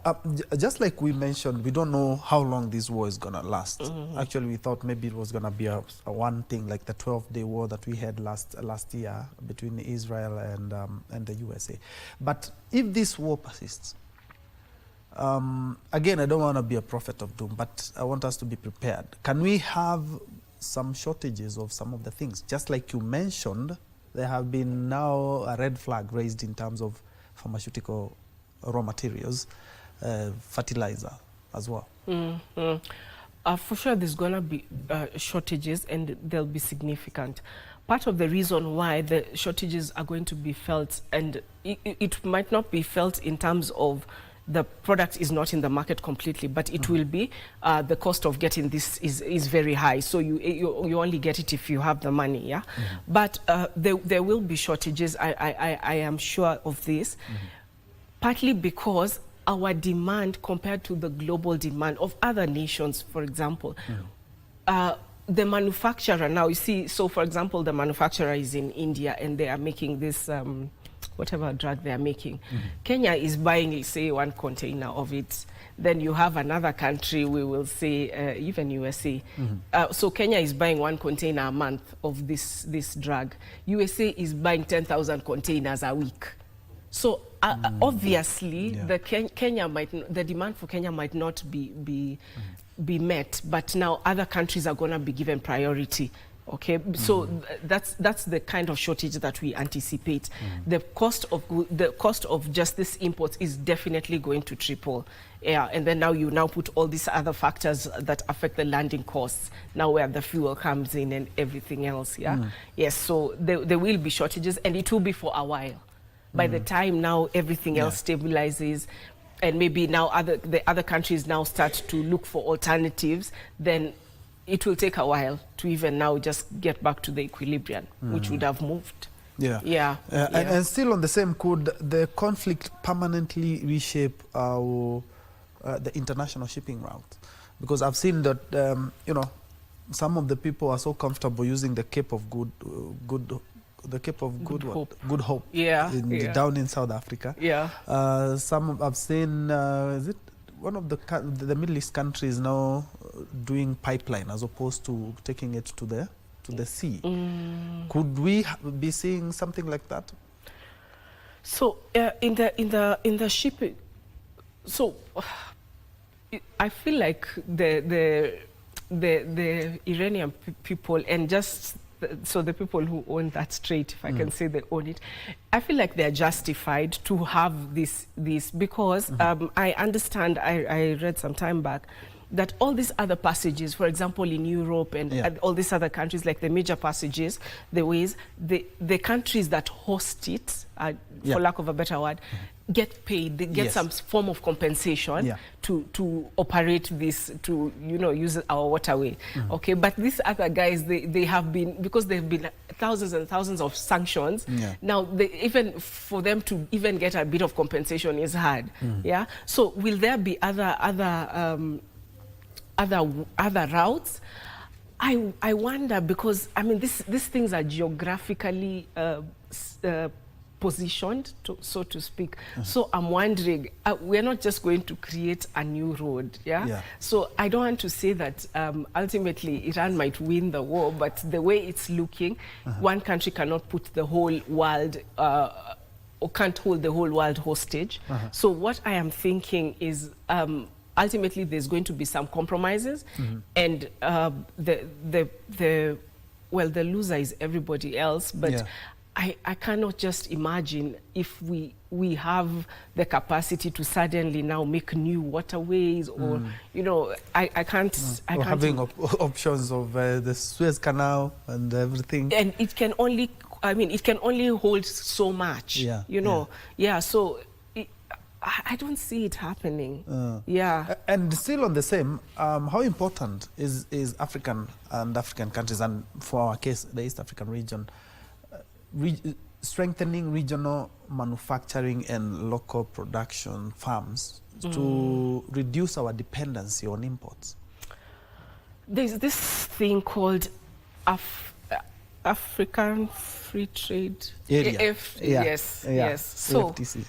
just like we mentioned, we don't know how long this war is going to last. Actually, we thought maybe it was going to be a one thing, like the 12-day war that we had last year between Israel and the USA. But if this war persists, again, I don't want to be a prophet of doom, but I want us to be prepared. Can we have some shortages of some of the things? Just like you mentioned, there have been now a red flag raised in terms of pharmaceutical raw materials, fertilizer as well. For sure, there's going to be shortages, and they'll be significant. Part of the reason why the shortages are going to be felt, and it might not be felt in terms of the product is not in the market completely, but it will be the cost of getting this is very high. So you only get it if you have the money, yeah. But there will be shortages. I am sure of this, partly because our demand compared to the global demand of other nations, for example. The manufacturer now, you see, so for example, the manufacturer is in India and they are making this, whatever drug they are making. Kenya is buying, say, 1 container of it. Then you have another country, we will say, even USA. So Kenya is buying 1 container a month of this drug. USA is buying 10,000 containers a week. So obviously, the demand for Kenya might not be met, but now other countries are going to be given priority. Okay, so that's the kind of shortage that we anticipate. The cost of just this import is definitely going to triple. Yeah, and then now you put all these other factors that affect the landing costs. Now where the fuel comes in and everything else. Yeah, yes. So there will be shortages, and it will be for a while. By the time now everything else stabilizes, and maybe now the other countries now start to look for alternatives, then it will take a while to even now just get back to the equilibrium, which would have moved. And still on the same, could the conflict permanently reshape our the international shipping route? Because I've seen that some of the people are so comfortable using the Cape of Good Hope. Down in South Africa. Some I've seen, is it one of the Middle East countries now doing pipeline as opposed to taking it to the sea. Could we be seeing something like that? So in the shipping, so I feel like the Iranian people and just so the people who own that strait, if I can say they own it, I feel like they're justified to have this because I understand, I read some time back that all these other passages, for example, in Europe and all these other countries, like the major passages, the ways, the countries that host it, for lack of a better word, get paid, they get some form of compensation to operate this, to use our waterway. Okay, but these other guys, they have been, because there have been thousands and thousands of sanctions, now even for them to even get a bit of compensation is hard. So will there be other routes? I wonder, because I mean these things are geographically positioned, so to speak. So I'm wondering, we're not just going to create a new road, So I don't want to say that ultimately Iran might win the war, but the way it's looking, one country cannot put the whole world or can't hold the whole world hostage. So what I am thinking is ultimately there's going to be some compromises, and the loser is everybody else, but I cannot just imagine if we have the capacity to suddenly now make new waterways, or I can't. Having options of the Suez Canal and everything, and it can only, it can only hold so much. So I don't see it happening. And still on the same, how important is African countries, and for our case, the East African region, strengthening regional manufacturing and local production farms to reduce our dependency on imports? There's this thing called African Free Trade Area. So AfTC.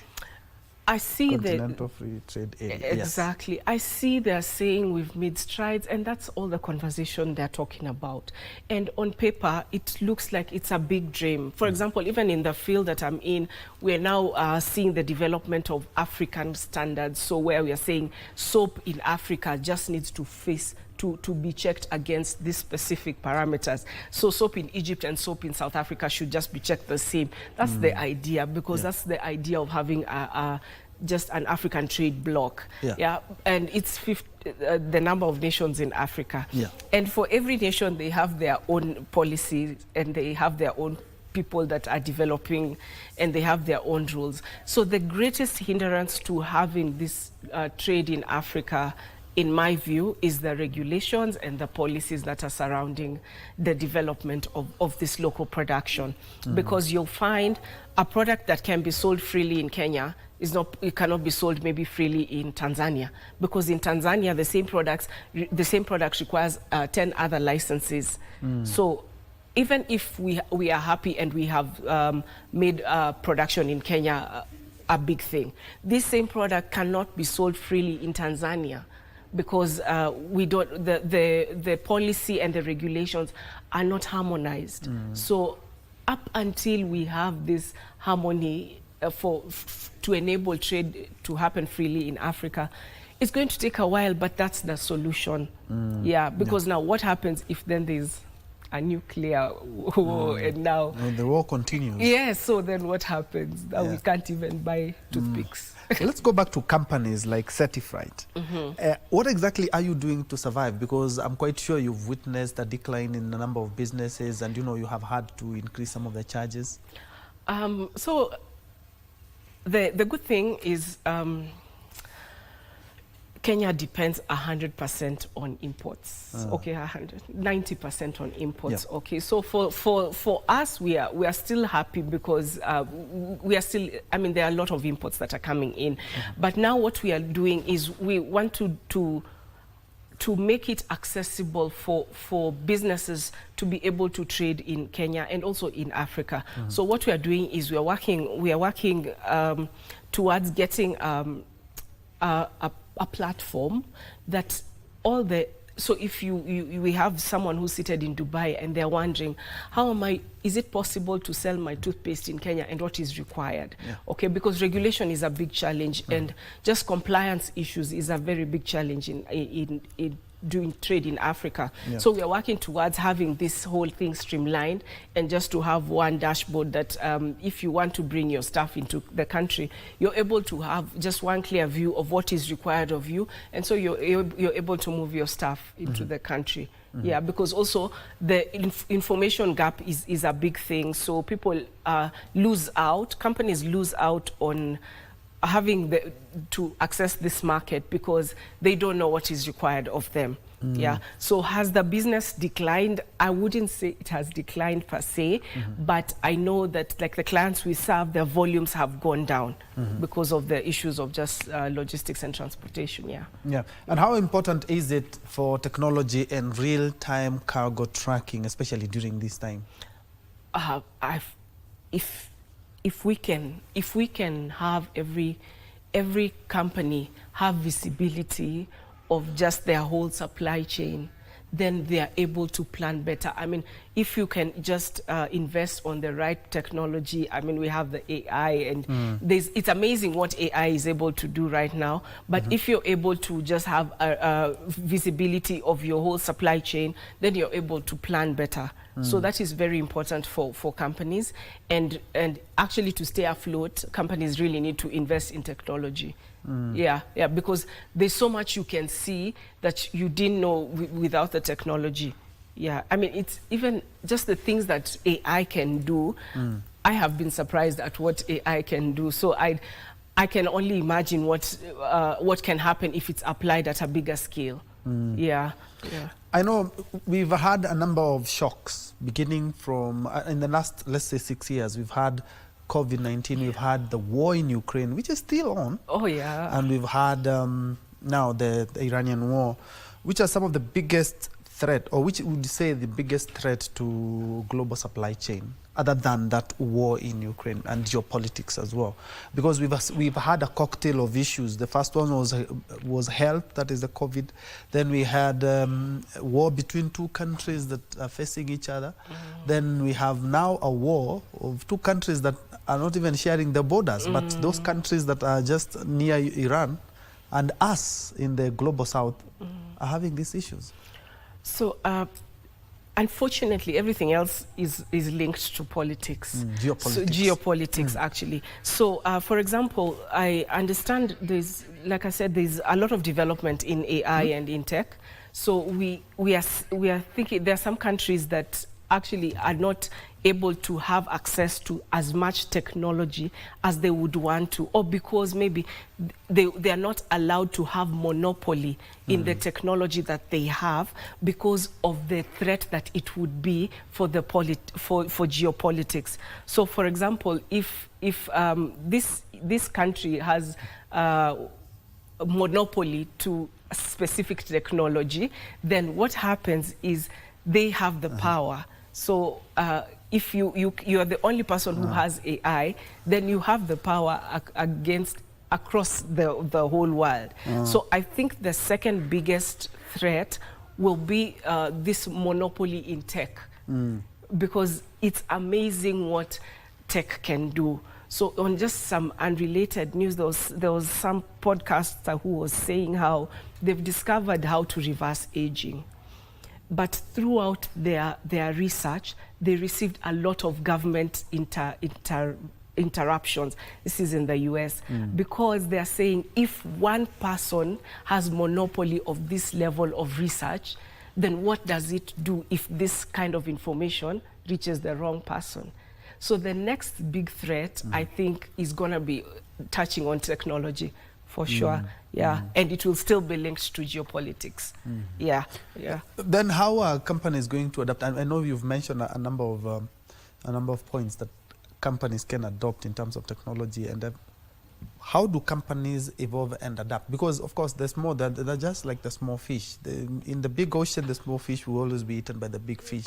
I see Continental Free Trade Area. Exactly. I see they're saying we've made strides, and that's all the conversation they're talking about. And on paper, it looks like it's a big dream. For example, even in the field that I'm in, we're now seeing the development of African standards. So where we are saying soap in Africa just needs to to be checked against these specific parameters. So soap in Egypt and soap in South Africa should just be checked the same. That's the idea, because that's the idea of having just an African trade bloc. Yeah. And it's the number of nations in Africa. Yeah. And for every nation, they have their own policies and they have their own people that are developing, and they have their own rules. So the greatest hindrance to having this trade in Africa, in my view, is the regulations and the policies that are surrounding the development of this local production. Because you'll find a product that can be sold freely in Kenya it cannot be sold maybe freely in Tanzania, because in Tanzania the same product requires 10 other licenses. So even if we are happy and we have made production in Kenya a big thing, this same product cannot be sold freely in Tanzania, because we don't, the policy and the regulations are not harmonized. So up until we have this harmony to enable trade to happen freely in Africa, it's going to take a while, but that's the solution. Yeah, because now what happens if then there's a nuclear war and now the war continues? Yes, so then what happens? Now we can't even buy toothpicks. Let's go back to companies like Certified. What exactly are you doing to survive? Because I'm quite sure you've witnessed a decline in the number of businesses, and you have had to increase some of the charges. So the good thing is Kenya depends 100% on imports. Okay, 90% on imports. Yeah. Okay, so for us, we are still happy because we are still. I mean, there are a lot of imports that are coming in, but now what we are doing is we want to make it accessible for businesses to be able to trade in Kenya and also in Africa. So what we are doing is we are working towards getting a platform that so if we have someone who's seated in Dubai and they're wondering, is it possible to sell my toothpaste in Kenya and what is required? Yeah. Okay, because regulation is a big challenge and just compliance issues is a very big challenge in doing trade in Africa. Yeah. So we are working towards having this whole thing streamlined and just to have one dashboard that if you want to bring your stuff into the country, you're able to have just one clear view of what is required of you, and so you're able to move your stuff into the country. Yeah, because also the information gap is a big thing. So people companies lose out on having to access this market because they don't know what is required of them. Yeah. So has the business declined? I wouldn't say it has declined per se, but I know that like the clients we serve, their volumes have gone down because of the issues of just logistics and transportation. Yeah. Yeah. And how important is it for technology and real-time cargo tracking, especially during this time? If we can have every company have visibility of just their whole supply chain, then they are able to plan better. I mean, if you can just invest on the right technology, I mean, we have the AI and it's amazing what AI is able to do right now. But if you're able to just have a visibility of your whole supply chain, then you're able to plan better. So that is very important for companies. And actually to stay afloat, companies really need to invest in technology. Yeah, because there's so much you can see that you didn't know without the technology. Yeah, I mean, it's even just the things that AI can do. I have been surprised at what AI can do. So I can only imagine what can happen if it's applied at a bigger scale. Yeah. I know we've had a number of shocks beginning from in the last, let's say, 6 years. We've had COVID-19, we've had the war in Ukraine, which is still on. Oh, yeah. And we've had now the Iranian war, which are some of the biggest threat, or which would you say the biggest threat to global supply chain, other than that war in Ukraine and geopolitics as well? Because we've had a cocktail of issues. The first one was health, that is the COVID. Then we had war between two countries that are facing each other. Then we have now a war of two countries that are not even sharing the borders, but those countries that are just near Iran and us in the global south are having these issues. So unfortunately, everything else is linked to politics. Geopolitics. So, geopolitics, actually. So, for example, I understand there's, like I said, there's a lot of development in AI and in tech. So we are thinking there are some countries that actually are not able to have access to as much technology as they would want to, or because maybe they are not allowed to have monopoly in the technology that they have because of the threat that it would be for the for geopolitics. So, for example, if this country has a monopoly to a specific technology, then what happens is they have the power. So if you are the only person who has AI, then you have the power across the whole world. So I think the second biggest threat will be this monopoly in tech, because it's amazing what tech can do. So on just some unrelated news, there was some podcaster who was saying how they've discovered how to reverse aging. But throughout their research, they received a lot of government interruptions. This is in the US, because they're saying if one person has monopoly of this level of research, then what does it do if this kind of information reaches the wrong person? So the next big threat, I think, is going to be touching on technology. For sure, and it will still be linked to geopolitics. Then how are companies going to adapt? I know you've mentioned a number of points that companies can adopt in terms of technology, and how do companies evolve and adapt? Because of course, there's more. They're just like the small fish. In the big ocean, the small fish will always be eaten by the big fish,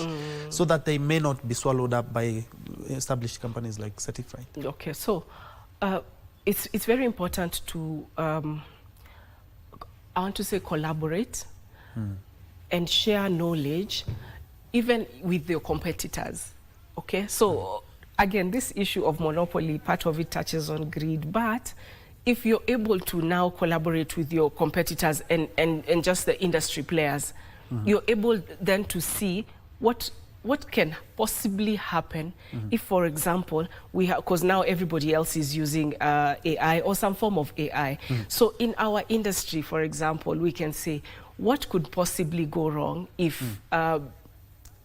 so that they may not be swallowed up by established companies like Certified. Okay, so. It's very important to, I want to say, collaborate and share knowledge, even with your competitors, okay? So, again, this issue of monopoly, part of it touches on greed, but if you're able to now collaborate with your competitors and just the industry players, you're able then to see what can possibly happen if, for example, we have, because now everybody else is using AI or some form of AI. So in our industry, for example, we can say, what could possibly go wrong if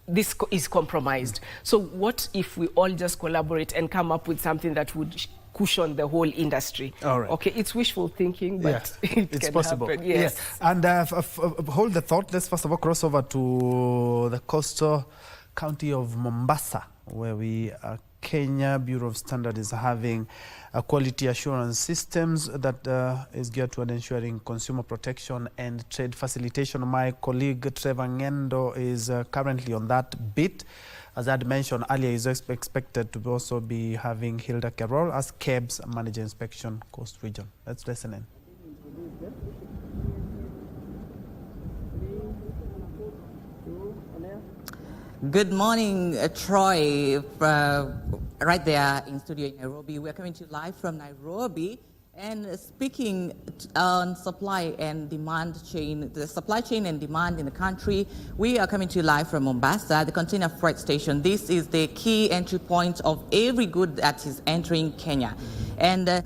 this is compromised? So what if we all just collaborate and come up with something that would cushion the whole industry? All right. Okay, it's wishful thinking, but it's can possible. Happen. Yes. And hold the thought. Let's first of all cross over to the coastal county of Mombasa, where Kenya Bureau of Standards is having a quality assurance systems that is geared toward ensuring consumer protection and trade facilitation. My colleague Trevor Ngendo is currently on that bit. As I had mentioned earlier, is expected to also be having Hilda Carroll as KEBS Manager Inspection Coast Region. Let's listen in. Good morning, Troy, right there in studio in Nairobi. We're coming to you live from Nairobi and speaking on supply and demand chain, the supply chain and demand in the country. We are coming to you live from Mombasa, the container freight station. This is the key entry point of every good that is entering Kenya. And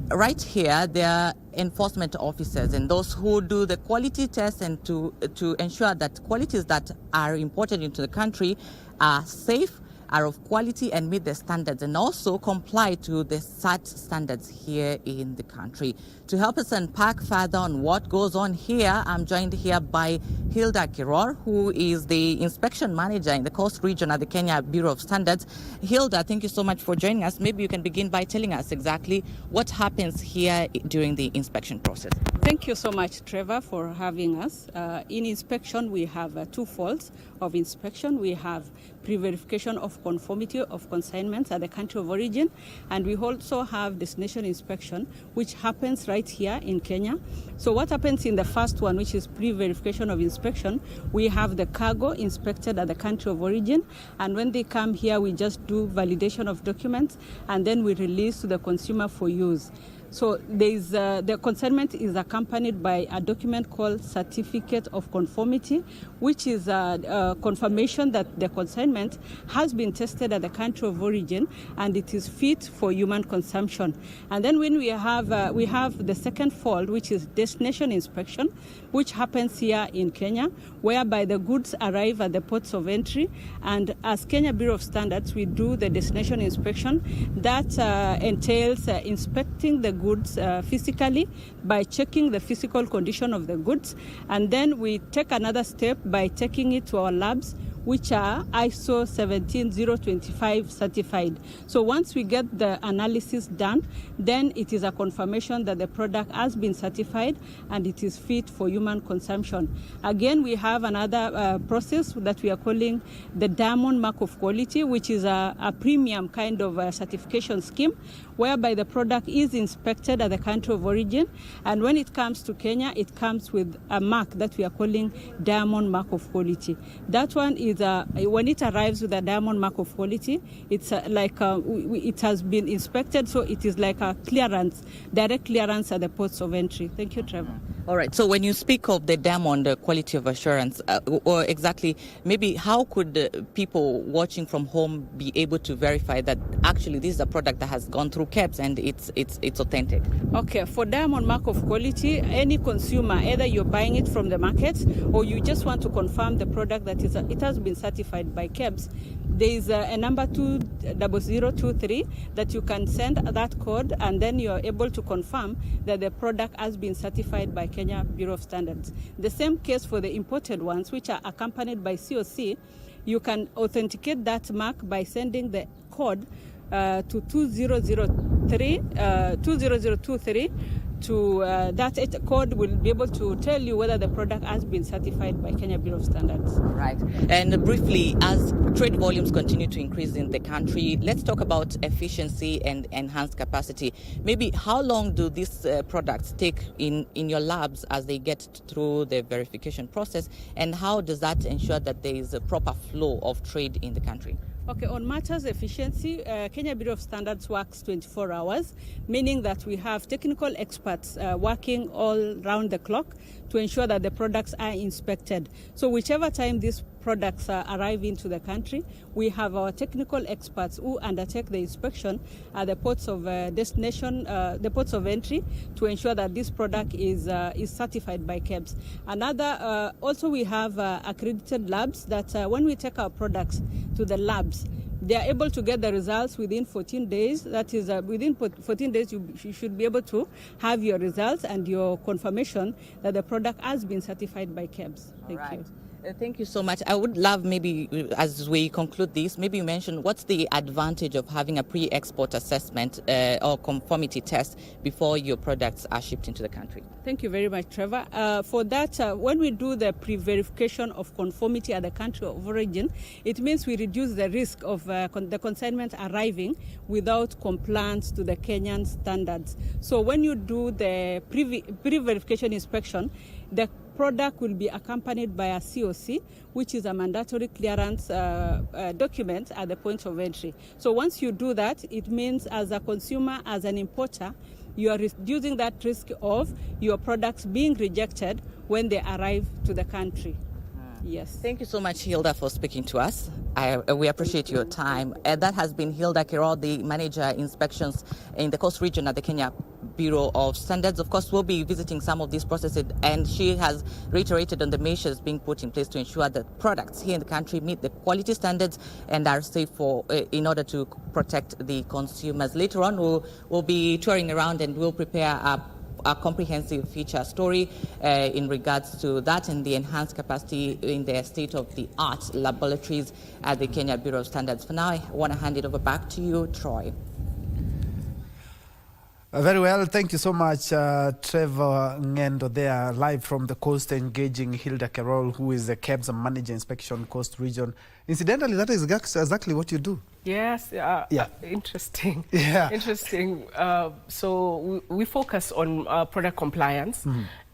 right here, there are enforcement officers and those who do the quality tests and to ensure that qualities that are imported into the country are safe, are of quality and meet the standards, and also comply to the SAT standards here in the country. To help us unpack further on what goes on here, I'm joined here by Hilda Kiror, who is the inspection manager in the Coast Region at the Kenya Bureau of Standards. Hilda, thank you so much for joining us. Maybe you can begin by telling us exactly what happens here during the inspection process. Thank you so much, Trevor, for having us. In inspection, we have two folds of inspection. We have pre-verification of conformity of consignments at the country of origin, and we also have destination inspection, which happens right here in Kenya. So what happens in the first one, which is pre-verification of inspection, we have the cargo inspected at the country of origin, and when they come here, we just do validation of documents, and then we release to the consumer for use. So the consignment is accompanied by a document called Certificate of Conformity, which is a confirmation that the consignment has been tested at the country of origin and it is fit for human consumption. And then when we have the second fold, which is destination inspection, which happens here in Kenya, whereby the goods arrive at the ports of entry, and as Kenya Bureau of Standards, we do the destination inspection that entails inspecting the goods physically by checking the physical condition of the goods, and then we take another step by taking it to our labs, which are ISO 17025 certified. So once we get the analysis done, then it is a confirmation that the product has been certified and it is fit for human consumption. Again, we have another process that we are calling the Diamond Mark of Quality, which is a premium kind of certification scheme, whereby the product is inspected at the country of origin, and when it comes to Kenya, it comes with a mark that we are calling Diamond Mark of Quality. That one is when it arrives with a Diamond Mark of Quality, it's it has been inspected, so it is like a clearance, direct clearance at the ports of entry. Thank you, Trevor. All right. So when you speak of the Diamond quality of assurance, or exactly, maybe how could people watching from home be able to verify that actually this is a product that has gone through KBC and it's authentic? Okay, for Diamond Mark of Quality, any consumer, either you're buying it from the market or you just want to confirm the product that it has been certified by KBC, there is a number 20023 that you can send that code, and then you're able to confirm that the product has been certified by Kenya Bureau of Standards. The same case for the imported ones, which are accompanied by COC. You can authenticate that mark by sending the code to 2023 to that code will be able to tell you whether the product has been certified by Kenya Bureau of Standards. Right. And briefly, as trade volumes continue to increase in the country, let's talk about efficiency and enhanced capacity. Maybe how long do these products take in your labs as they get through the verification process, and how does that ensure that there is a proper flow of trade in the country? Okay, on matters efficiency, Kenya Bureau of Standards works 24 hours, meaning that we have technical experts working all round the clock to ensure that the products are inspected. So whichever time these products arrive into the country, we have our technical experts who undertake the inspection at the ports of destination, the ports of entry, to ensure that this product is certified by KBC. Another, also we have accredited labs that when we take our products to the labs, they are able to get the results within 14 days. That is, within 14 days, you should be able to have your results and your confirmation that the product has been certified by KBC. Thank you. Thank you so much. I would love, maybe as we conclude this, maybe you mention what's the advantage of having a pre-export assessment or conformity test before your products are shipped into the country? Thank you very much, Trevor. For that, when we do the pre-verification of conformity at the country of origin, it means we reduce the risk of the consignment arriving without compliance to the Kenyan standards. So when you do the pre-verification inspection, the product will be accompanied by a COC, which is a mandatory clearance document at the point of entry. So once you do that, it means as a consumer, as an importer, you are reducing that risk of your products being rejected when they arrive to the country. Yes. Thank you so much, Hilda, for speaking to us. We appreciate your time. That has been Hilda Kirol, the Manager Inspections in the Coast Region at the Kenya Bureau of Standards. Of course, we'll be visiting some of these processes, and she has reiterated on the measures being put in place to ensure that products here in the country meet the quality standards and are safe in order to protect the consumers. Later on, we'll be touring around and we'll prepare a comprehensive feature story in regards to that and the enhanced capacity in the state-of-the-art laboratories at the Kenya Bureau of Standards. For now, I want to hand it over back to you, Troy. Very well. Thank you so much, Trevor Ngendo there, live from the coast, engaging Hilda Kirol, who is the KBC Manager Inspection Coast Region. Incidentally, that is exactly what you do. Yes, interesting. Yeah. Interesting. So we focus on product compliance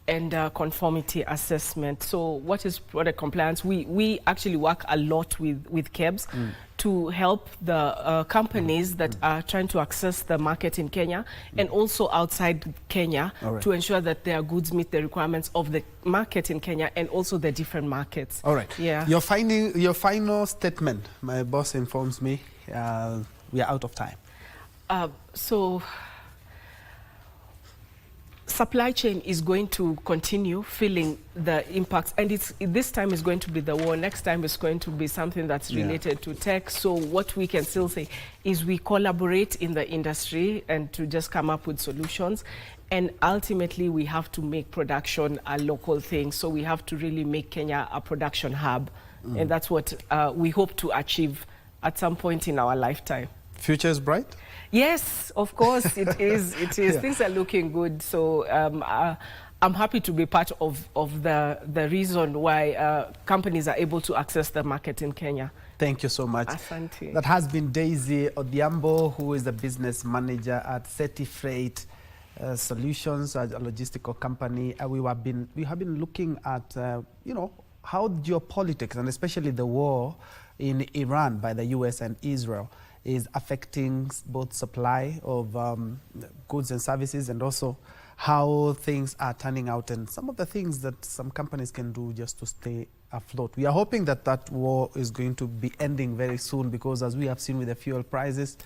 and conformity assessment. So what is product compliance? We actually work a lot with KBC to help the companies that are trying to access the market in Kenya and also outside Kenya to ensure that their goods meet the requirements of the market in Kenya and also the different markets. All right. Yeah. Your final statement, my boss informs me, we are out of time. So supply chain is going to continue feeling the impacts, and this time is going to be the war, next time is going to be something that's related to tech. So what we can still say is we collaborate in the industry and to just come up with solutions, and ultimately we have to make production a local thing. So we have to really make Kenya a production hub, and that's what we hope to achieve at some point in our lifetime. Future is bright? Yes, of course it is. It is. Things are looking good. So I'm happy to be part of the reason why companies are able to access the market in Kenya. Thank you so much. Asante. That has been Daisy Odhiambo, who is the business manager at Seti Freight Solutions, a logistical company. We have been looking at how geopolitics and especially the war in Iran by the US and Israel is affecting both supply of goods and services, and also how things are turning out and some of the things that some companies can do just to stay afloat. We are hoping that that war is going to be ending very soon, because as we have seen with the fuel prices,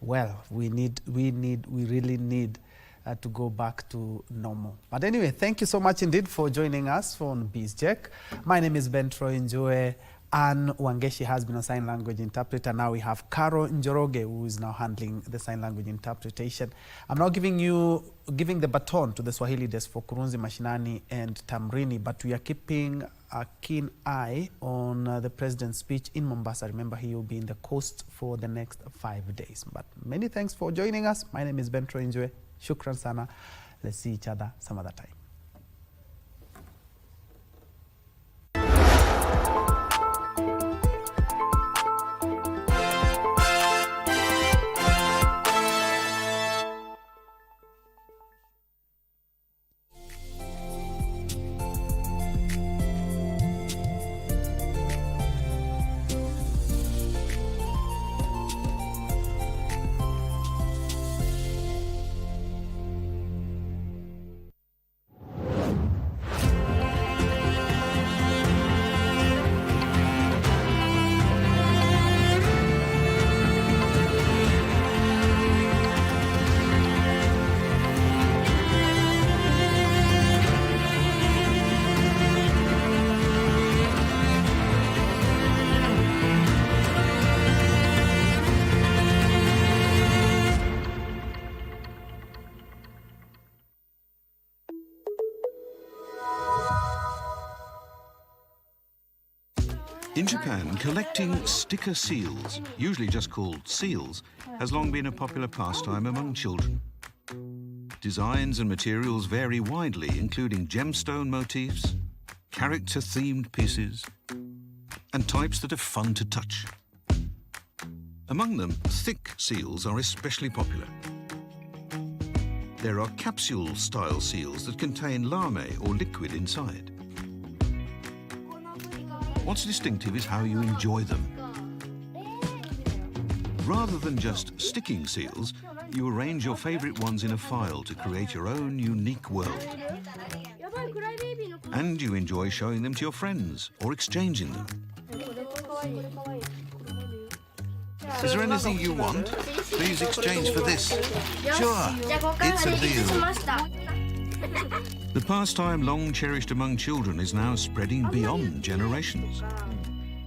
well, we really need to go back to normal. But anyway, thank you so much indeed for joining us on BizCheck. My name is Ben Troy Njue. Anne Wangeshi has been a sign language interpreter. Now we have Caro Njoroge, who is now handling the sign language interpretation. I'm now giving the baton to the Swahili desk for Kurunzi Mashinani and Tamrini, but we are keeping a keen eye on the president's speech in Mombasa. Remember, he will be in the coast for the next 5 days. But many thanks for joining us. My name is Ben Troy Njue. Shukran sana. Let's see each other some other time. In Japan, collecting sticker seals, usually just called seals, has long been a popular pastime among children. Designs and materials vary widely, including gemstone motifs, character-themed pieces, and types that are fun to touch. Among them, thick seals are especially popular. There are capsule-style seals that contain lame or liquid inside. What's distinctive is how you enjoy them. Rather than just sticking seals, you arrange your favorite ones in a file to create your own unique world. And you enjoy showing them to your friends or exchanging them. Is there anything you want? Please exchange for this. Sure, it's a deal. The pastime long cherished among children is now spreading beyond generations.